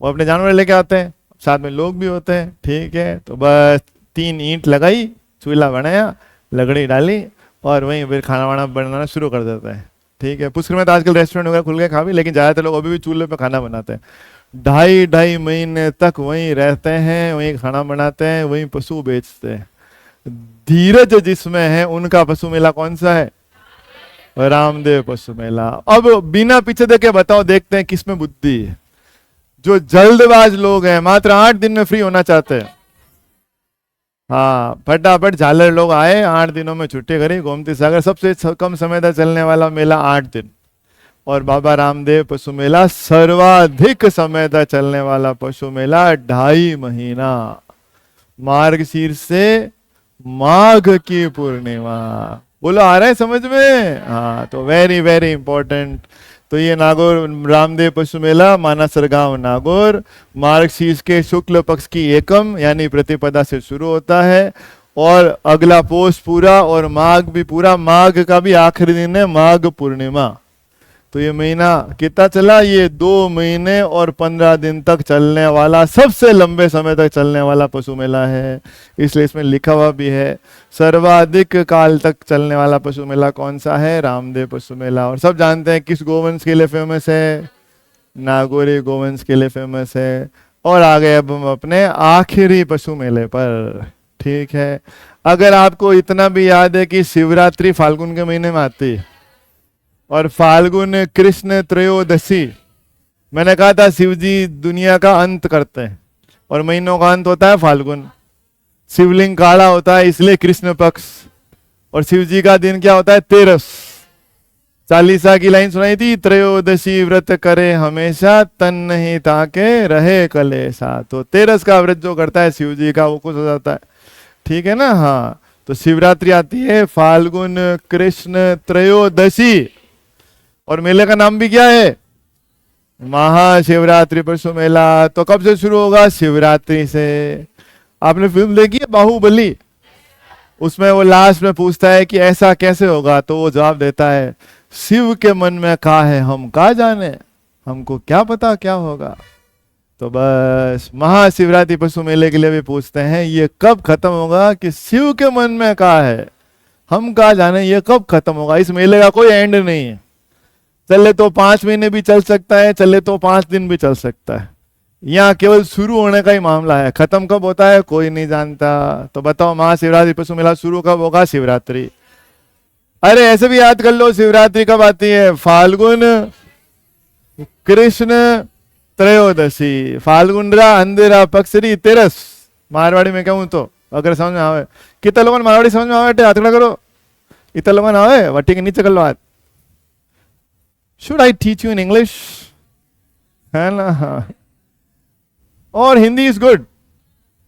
Speaker 1: वो अपने जानवर लेके आते हैं, साथ में लोग भी होते हैं। ठीक है, तो बस 3 ईंट लगाई, चूल्हा बनाया, लकड़ी डाली और वहीं फिर खाना वाना बनाना शुरू कर देते हैं। ठीक है, पुष्कर में तो आजकल रेस्टोरेंट वगैरह खुल गए खा भी, लेकिन ज़्यादातर लोग अभी भी चूल्हे पे खाना बनाते हैं। 2.5 महीने तक वहीं रहते हैं, वहीं खाना बनाते हैं, वहीं पशु बेचते हैं। धीरज जिसमें है उनका पशु मेला कौन सा है? रामदेव पशु मेला। अब बिना पीछे देखे बताओ, देखते हैं किसमें बुद्धि है। जो जल्दबाज लोग हैं, मात्र 8 दिन में फ्री होना चाहते हैं, हाँ फटाफट झालर लोग आए, 8 दिनों में छुट्टी करी। गोमती सागर सबसे कम समय तक चलने वाला मेला 8 दिन, और बाबा रामदेव पशु मेला सर्वाधिक समय तक चलने वाला पशु मेला 2.5 महीना, मार्गशीर्ष से माघ की पूर्णिमा। बोलो आ रहा है समझ में? हाँ, तो वेरी वेरी इंपॉर्टेंट। तो ये नागौर रामदेव पशु मेला मानासर गांव नागौर, मार्गशीर्ष के शुक्ल पक्ष की एकम यानी प्रतिपदा से शुरू होता है, और अगला पोष पूरा और माघ भी पूरा। माघ का भी आखिरी दिन है माघ पूर्णिमा। तो ये महीना कितना चला? ये 2 महीने और 15 दिन तक चलने वाला, सबसे लंबे समय तक चलने वाला पशु मेला है। इसलिए इसमें लिखा हुआ भी है सर्वाधिक काल तक चलने वाला पशु मेला कौन सा है? रामदेव पशु मेला। और सब जानते हैं किस गोवंश के लिए फेमस है? नागौरी गोवंश के लिए फेमस है। और आ गए अब हम अपने आखिरी पशु मेले पर। ठीक है, अगर आपको इतना भी याद है कि शिवरात्रि फाल्गुन के महीने में आती है, और फाल्गुन कृष्ण त्रयोदशी, मैंने कहा था शिव जी दुनिया का अंत करते हैं, और महीनों का अंत होता है फाल्गुन। शिवलिंग काला होता है इसलिए कृष्ण पक्ष, और शिव जी का दिन क्या होता है? 13। चालीसा की लाइन सुनाई थी, त्रयोदशी व्रत करे हमेशा, तन नहीं ताके रहे कलेसा। तो 13 का व्रत जो करता है शिव जी का, वो कुछ हो जाता है। ठीक है ना? हाँ, तो शिवरात्रि आती है फाल्गुन कृष्ण त्रयोदशी, और मेले का नाम भी क्या है? महाशिवरात्रि पशु मेला। तो कब से शुरू होगा? शिवरात्रि से। आपने फिल्म देखी है बाहुबली? उसमें वो लास्ट में पूछता है कि ऐसा कैसे होगा, तो वो जवाब देता है शिव के मन में का है हम का जाने, हमको क्या पता क्या होगा। तो बस महाशिवरात्रि पशु मेले के लिए भी पूछते हैं ये कब खत्म होगा, कि शिव के मन में का है हम का जाने, ये कब खत्म होगा। इस मेले का कोई एंड नहीं है। चले तो 5 महीने भी चल सकता है, चले तो 5 दिन भी चल सकता है। यहाँ केवल शुरू होने का ही मामला है, खत्म कब होता है कोई नहीं जानता। तो बताओ महाशिवरात्रि पशु मेला शुरू कब होगा? शिवरात्रि। अरे ऐसे भी याद कर लो, शिवरात्रि कब आती है? फाल्गुन कृष्ण त्रयोदशी। फाल्गुनरा अंधेरा पक्षरी 13। मारवाड़ी में कहूँ तो, अगर समझ में आवे। कितने लोगों मारवाड़ी समझ में आवे? हाथ खड़ा करो। इतने लोगों आवे? वट्टी के नीचे कर लो हाथ। Should I teach you in English? है ना? Or Hindi is good.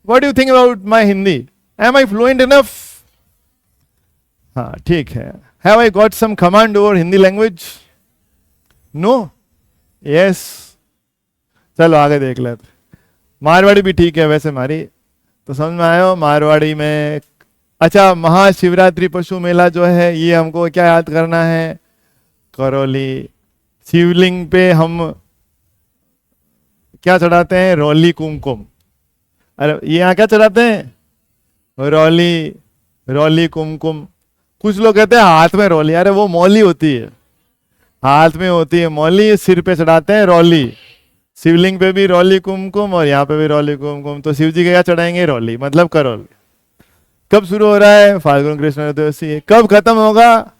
Speaker 1: What do you think about my Hindi? Am I fluent enough? हाँ ठीक है। Have I got some command over Hindi language? No? Yes. चलो आगे देख लेते। मारवाड़ी भी ठीक है वैसे हमारी, तो समझ में आयो मारवाड़ी में। अच्छा, महाशिवरात्रि पशु मेला जो है ये हमको क्या याद करना है? करौली। शिवलिंग पे हम क्या चढ़ाते हैं? रौली कुमकुम। अरे ये यहाँ क्या चढ़ाते हैं? रौली, रौली कुमकुम। कुछ लोग कहते हैं हाथ में रौली, अरे वो मौली होती है, हाथ में होती है मौली, सिर पे चढ़ाते हैं रौली। शिवलिंग पे भी रौली कुमकुम और यहाँ पे भी रौली कुमकुम। तो शिव जी के क्या चढ़ाएंगे? रौली, मतलब करौली। कब शुरू हो रहा है? फाल्गुन कृष्ण त्रयोदशी। कब खत्म होगा?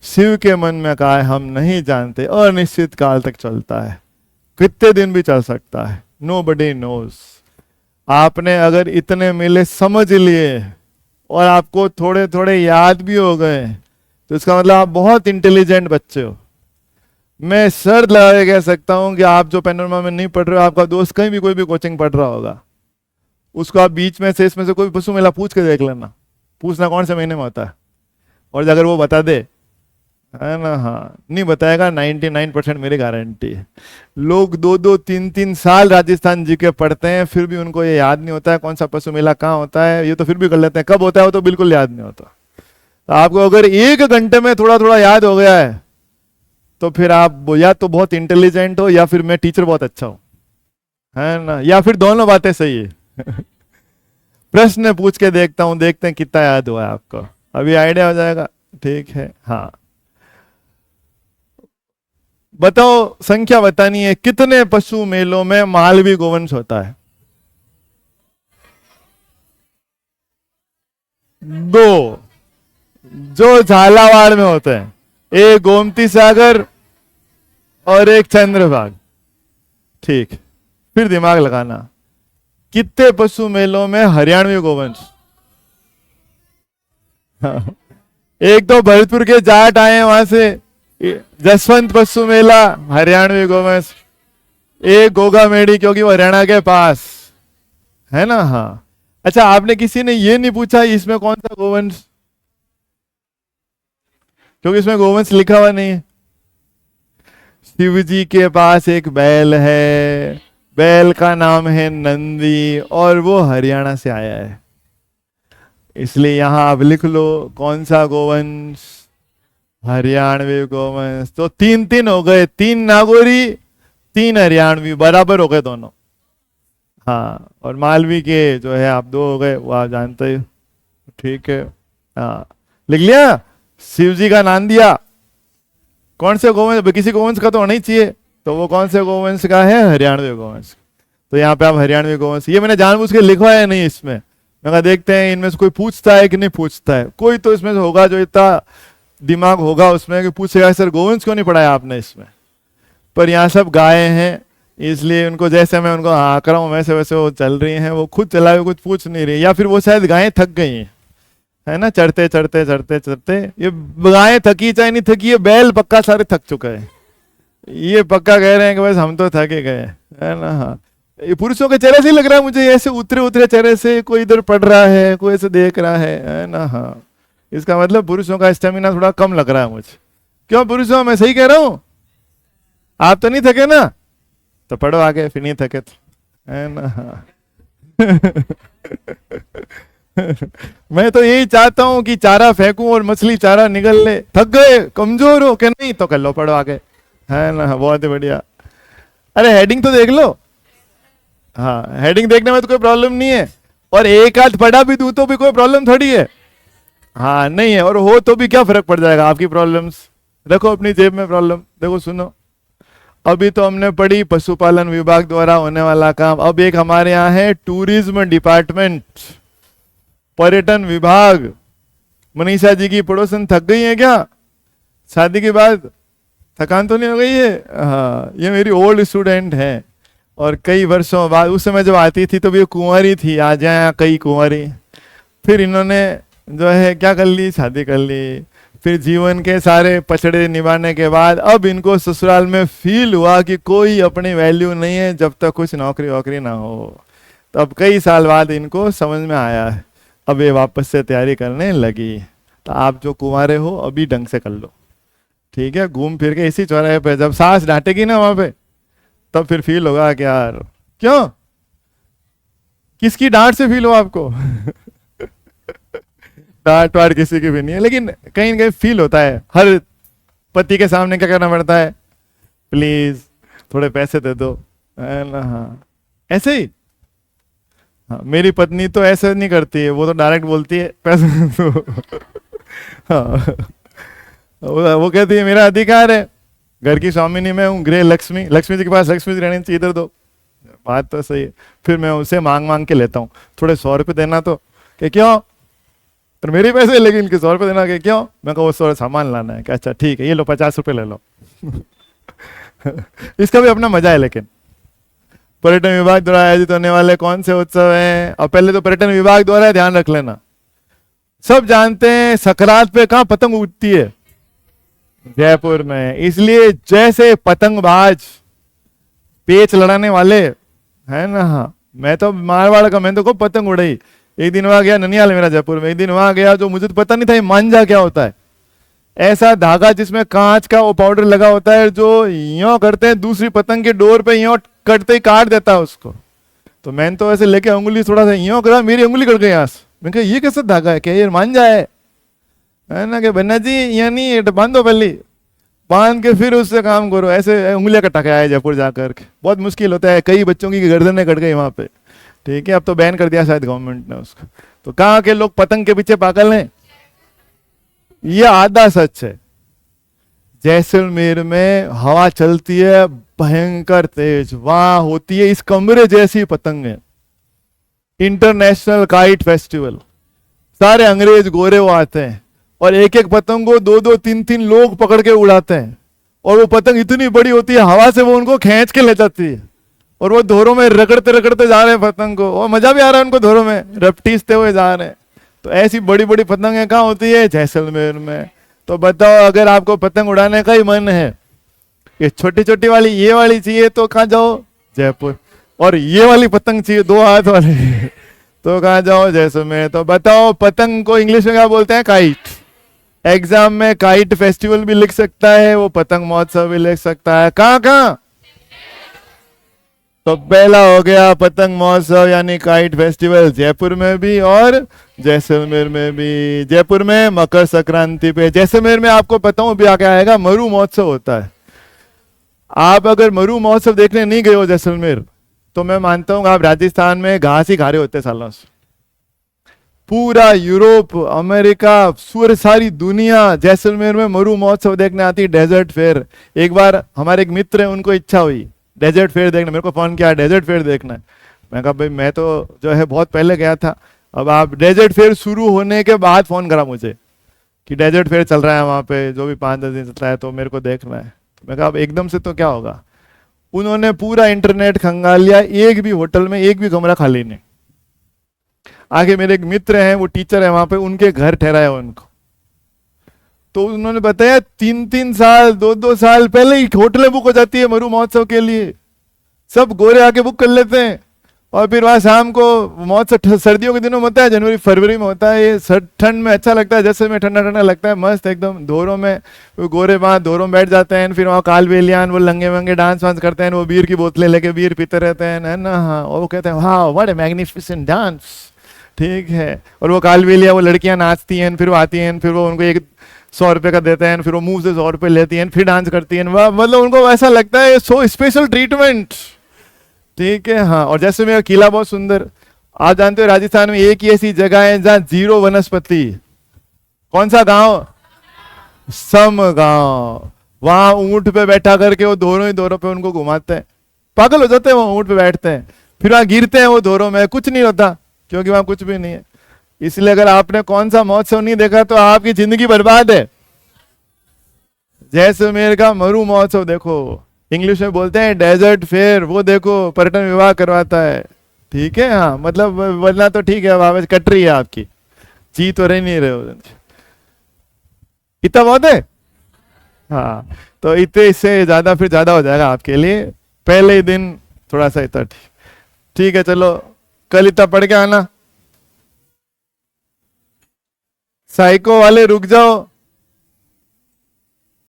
Speaker 1: शिव के मन में कहा है हम नहीं जानते, अनिश्चित काल तक चलता है, कितने दिन भी चल सकता है, नोबडी नोज। आपने अगर इतने मेले समझ लिए और आपको थोड़े थोड़े याद भी हो गए तो इसका मतलब आप बहुत इंटेलिजेंट बच्चे हो। मैं शर्त लगा के कह सकता हूं कि आप जो पैनोरमा में नहीं पढ़ रहे हो, आपका दोस्त कहीं भी कोई भी कोचिंग पढ़ रहा होगा, उसको आप बीच में से इसमें से कोई पशु मेला पूछ के देख लेना, पूछना कौन से महीने में होता है, और अगर वो बता दे, है ना, हाँ नहीं बताएगा 99% मेरी गारंटी है। लोग 2-2, 3-3 साल राजस्थान जीके पढ़ते हैं फिर भी उनको ये याद नहीं होता है कौन सा पशु मेला कहाँ होता है। ये तो फिर भी कर लेते हैं, कब होता है वो तो बिल्कुल याद नहीं होता। तो आपको अगर 1 घंटे में थोड़ा थोड़ा याद हो गया है तो फिर आप या तो बहुत इंटेलिजेंट हो या फिर मैं टीचर बहुत अच्छा हूं, है ना, या फिर दोनों बातें सही है। प्रश्न पूछ के देखता हूं, देखते हैं कितना याद हुआ है आपको, अभी आइडिया हो जाएगा। ठीक है, हाँ बताओ, संख्या बतानी है, कितने पशु मेलों में मालवी गोवंश होता है? 2 जो झालावाड़ में होते हैं, एक गोमती सागर और एक चंद्रभाग। ठीक, फिर दिमाग लगाना, कितने पशु मेलों में हरियाणवी गोवंश? एक तो भरतपुर के जाट आए हैं वहां से, जसवंत पशु मेला हरियाणवी गोवंश, एक गोगा मेड़ी क्योंकि वो हरियाणा के पास है ना। हाँ अच्छा, आपने किसी ने ये नहीं पूछा इसमें कौन सा गोवंश, क्योंकि इसमें गोवंश लिखा हुआ नहीं है। शिव जी के पास एक बैल है, बैल का नाम है नंदी और वो हरियाणा से आया है, इसलिए यहां आप लिख लो कौन सा गोवंश, हरियाणवी गोवंश। तो 3-3 हो गए, 3 नागौरी 3 हरियाणवी, बराबर हो गए दोनों। हाँ, और मालवी के जो है आप 2 हो गए, वो आप जानते हो। ठीक है, हाँ लिख लिया, शिव जी का नाम दिया, कौन से गोवंश, किसी गोवंश का तो होना ही चाहिए, तो वो कौन से गोवंश का है, हरियाणवी गोवंश। तो यहाँ पे आप हरियाणवी गोवंश, ये मैंने जानबूझ के लिखवा है नहीं इसमें, मैं कहा देखते हैं इनमें से कोई पूछता है कि नहीं पूछता है। कोई तो इसमें से होगा जो इतना दिमाग होगा उसमें कि पूछेगा सर गोवंश क्यों नहीं पढ़ाया आपने इसमें। पर यहाँ सब गाय हैं, इसलिए उनको जैसे मैं उनको हाँक रहा हूँ वैसे वैसे वो चल रही हैं, वो खुद चला हुए कुछ पूछ नहीं रही, या फिर वो शायद गायें थक गई हैं, है ना, चढ़ते चढ़ते चढ़ते चढ़ते। ये गायें थकी चाहे नहीं थकी, ये बैल पक्का सारे थक चुके हैं, ये पक्का कह रहे हैं कि बस हम तो थके गए, है ना। हाँ, ये पुरुषों के चेहरे से लग रहा है मुझे, ऐसे उतरे उतरे चेहरे से, कोई इधर पढ़ रहा है कोई ऐसे देख रहा है ना। हाँ, इसका मतलब पुरुषों का स्टेमिना थोड़ा कम लग रहा है मुझे। क्यों पुरुषों, मैं सही कह रहा हूं? आप तो नहीं थके ना, तो पढ़ो आगे, फिर नहीं थके तो, है ना। हाँ। मैं तो यही चाहता हूं कि चारा फेंकूं और मछली चारा निगल ले। थक गए, कमजोर हो कि नहीं, तो कर लो, पढ़ो आगे, है ना। बहुत ही बढ़िया। अरे हेडिंग तो देख लो, हाँ हेडिंग देखने में तो कोई प्रॉब्लम नहीं है, और एक आध पढ़ा भी दूं तो भी कोई प्रॉब्लम थोड़ी है। हाँ नहीं है, और हो तो भी क्या फर्क पड़ जाएगा, आपकी प्रॉब्लम्स रखो अपनी जेब में प्रॉब्लम। देखो सुनो, अभी तो हमने पढ़ी पशुपालन विभाग द्वारा होने वाला काम, अब एक हमारे यहाँ है टूरिज्म डिपार्टमेंट, पर्यटन विभाग। मनीषा जी की पड़ोसन थक गई है क्या शादी के बाद? थकान तो नहीं हो गई है? हाँ, ये मेरी ओल्ड स्टूडेंट है, और कई वर्षों बाद, उस समय जब आती थी तो ये कुंवारी थी, आ जाए कई कुंवारी, फिर इन्होंने जो है क्या कर ली, शादी कर ली। फिर जीवन के सारे पछड़े निभाने के बाद अब इनको ससुराल में फील हुआ कि कोई अपनी वैल्यू नहीं है जब तक कुछ नौकरी वोकरी ना हो। तो अब कई साल बाद इनको समझ में आया है, अब ये वापस से तैयारी करने लगी। तो आप जो कुंवारे हो अभी ढंग से कर लो, ठीक है। घूम फिर के इसी चौराहे पे जब सास डांटेगी ना वहां पे, तब फिर फील होगा कि यार क्यों, किसकी डांट से फील हो आपको? डांट वाट किसी की भी नहीं है, लेकिन कहीं ना कहीं फील होता है। हर पति के सामने क्या करना पड़ता है, प्लीज थोड़े पैसे दे दो, है ना। हाँ ऐसे ही, हाँ मेरी पत्नी तो ऐसे नहीं करती है, वो तो डायरेक्ट बोलती है पैसे दो। हाँ वो कहती है मेरा अधिकार है, घर की स्वामिनी मैं हूँ, गृह लक्ष्मी, लक्ष्मी जी के पास लक्ष्मी जी रहनी चाहिए, इधर दो। बात तो सही है। फिर मैं उसे मांग मांग के लेता हूँ, थोड़े 100 रुपये देना, तो कि क्यों, तो मेरे पैसे लेकिन इनके 100 रुपये देना, कि क्यों, मैं कहूँ 100 सामान लाना है, कि अच्छा ठीक है ये लो 50 रुपये ले लो। इसका भी अपना मजा है, लेकिन पर्यटन विभाग द्वारा आयोजित होने वाले कौन से उत्सव हैं? और पहले तो पर्यटन विभाग द्वारा ध्यान रख लेना। सब जानते हैं सकरात पे कहाँ पतंग उड़ती है? जयपुर में। इसलिए जैसे पतंगबाज पेच लड़ाने वाले है ना, हाँ मैं तो मारवाड़ का, मैं तो खूब पतंग उड़ाई। एक दिन वहां गया, ननियाल मेरा जयपुर में, एक दिन वहां गया जो मुझे तो पता नहीं था ये मांझा क्या होता है। ऐसा धागा जिसमें कांच का वो पाउडर लगा होता है, जो यों करते हैं दूसरी पतंग के डोर पे यों कटते ही काट देता है उसको। तो मैंने तो ऐसे लेके उंगली थोड़ा सा यों करा, मेरी उंगली कट गई यहाँ से। मैं कहा ये कैसा धागा है, क्या ये मांझा है ना? कि बन्ना जी यहाँ नहीं, ये बांधो पहले, बांध के फिर उससे काम करो। ऐसे उंगलियां कटा के आए जयपुर जाकर के, बहुत मुश्किल होता है। कई बच्चों की गर्दनें कट गई वहां पे। ठीक है, अब तो बैन कर दिया शायद गवर्नमेंट ने उसको। तो कहाँ के लोग पतंग के पीछे पागल हैं? ये आधा सच है। जैसलमेर में हवा चलती है भयंकर तेज, वहां होती है इस कमरे जैसी पतंगे। इंटरनेशनल काइट फेस्टिवल, सारे अंग्रेज गोरे वो आते हैं और एक एक पतंग को दो दो तीन तीन लोग पकड़ के उड़ाते हैं। और वो पतंग इतनी बड़ी होती है, हवा से वो उनको खींच के ले जाती है और वो धोरों में रगड़ते रगड़ते जा रहे हैं पतंग को, और मजा भी आ रहा है उनको, धोरों में रपटीसते हुए जा रहे हैं। तो ऐसी बड़ी बड़ी पतंगें कहाँ होती है? जैसलमेर में। तो बताओ, अगर आपको पतंग उड़ाने का ही मन है, ये छोटी छोटी वाली ये वाली चाहिए तो कहाँ जाओ? जयपुर। और ये वाली पतंग चाहिए 2 हाथ वाली तो कहाँ जाओ? जैसलमेर। तो बताओ पतंग को इंग्लिश में क्या बोलते हैं? काइट। एग्जाम में काइट फेस्टिवल भी लिख सकता है, वो पतंग महोत्सव भी लिख सकता है। कहाँ कहाँ? तो पहला हो गया पतंग महोत्सव यानी काइट फेस्टिवल, जयपुर में भी और जैसलमेर में भी। जयपुर में मकर संक्रांति पे, जैसलमेर में आपको पता हूं भी आगे आएगा मरु महोत्सव होता है। आप अगर मरु महोत्सव देखने नहीं गए हो जैसलमेर, तो मैं मानता हूं आप राजस्थान में घास ही खा रहे होते सालों से। पूरा यूरोप, अमेरिका, सारी दुनिया जैसलमेर में मरु महोत्सव देखने आती है, डेजर्ट फेयर। एक बार हमारे एक मित्र है, उनको इच्छा हुई डेजर्ट फेयर देखना, मेरे को फोन किया डेजर्ट फेयर देखना है। मैं कहा भाई मैं तो जो है बहुत पहले गया था, अब आप डेजर्ट फेयर शुरू होने के बाद फोन करा मुझे कि डेजर्ट फेयर चल रहा है वहाँ पे, जो भी 5-10 दिन चल रहा है, तो मेरे को देखना है। तो मैं कहा अब एकदम से तो क्या होगा। उन्होंने पूरा इंटरनेट खंगाल लिया, एक भी होटल में एक भी कमरा खाली नहीं। आगे मेरे एक मित्र हैं, वो टीचर है वहां पे, उनके घर ठहराया उनको। तो उन्होंने बताया 3-3 साल 2-2 साल पहले ही होटलें बुक हो जाती है मरु महोत्सव के लिए। सब गोरे आके बुक कर लेते हैं और फिर वहां शाम को महोत्सव सर्दियों के दिनों में होता है, जनवरी फरवरी में होता है। ये ठंड में अच्छा लगता है, जैसे में ठंडा ठंडा लगता है, मस्त एकदम। धोरों में गोरे वहां धोरों में बैठ जाते हैं, फिर वहाँ कालबेलियान वो लंगे वंगे डांस वांस करते हैं, वो बीयर की बोतलें लेके बीयर पीते रहते हैं, है ना। हाँ, और वो कहते हैं वाह व्हाट ए मैग्निफिसेंट डांस। ठीक है, और वो कालबेलिया वो लड़कियां नाचती हैं, फिर वो आती हैं, फिर वो उनको 100 रुपए का देते हैं, फिर वो मुंह से 100 रुपए लेती हैं, फिर डांस करती हैं। मतलब उनको ऐसा लगता है सो स्पेशल ट्रीटमेंट। ठीक है, हाँ। और जैसे मेरा किला बहुत सुंदर, आप जानते हो राजस्थान में एक ही ऐसी जगह है जहाँ 0 वनस्पति। कौन सा गांव? सम गांव। वहां ऊंट पे बैठा करके वो दोनों ही दोरों पे उनको घुमाते हैं, पागल हो जाते हैं। वो ऊंट पे बैठते हैं, फिर वहां गिरते हैं वो दोरों में, कुछ नहीं होता क्योंकि वहां कुछ भी नहीं है। इसलिए अगर आपने कौन सा महोत्सव नहीं देखा तो आपकी जिंदगी बर्बाद है। जैसलमेर का मरु महोत्सव देखो, इंग्लिश में बोलते हैं डेजर्ट फेयर, वो देखो पर्यटन विभाग करवाता है। ठीक है, हाँ। मतलब वरना तो ठीक है, वापस कट रही है आपकी, जी तो रह नहीं रहे हो। इतना बहुत है, हाँ। तो इतने से ज्यादा फिर ज्यादा हो जाएगा आपके लिए, पहले ही दिन थोड़ा सा इतना ठीक। ठीक है, चलो कल इतना पढ़ के आना। साइको वाले रुक जाओ,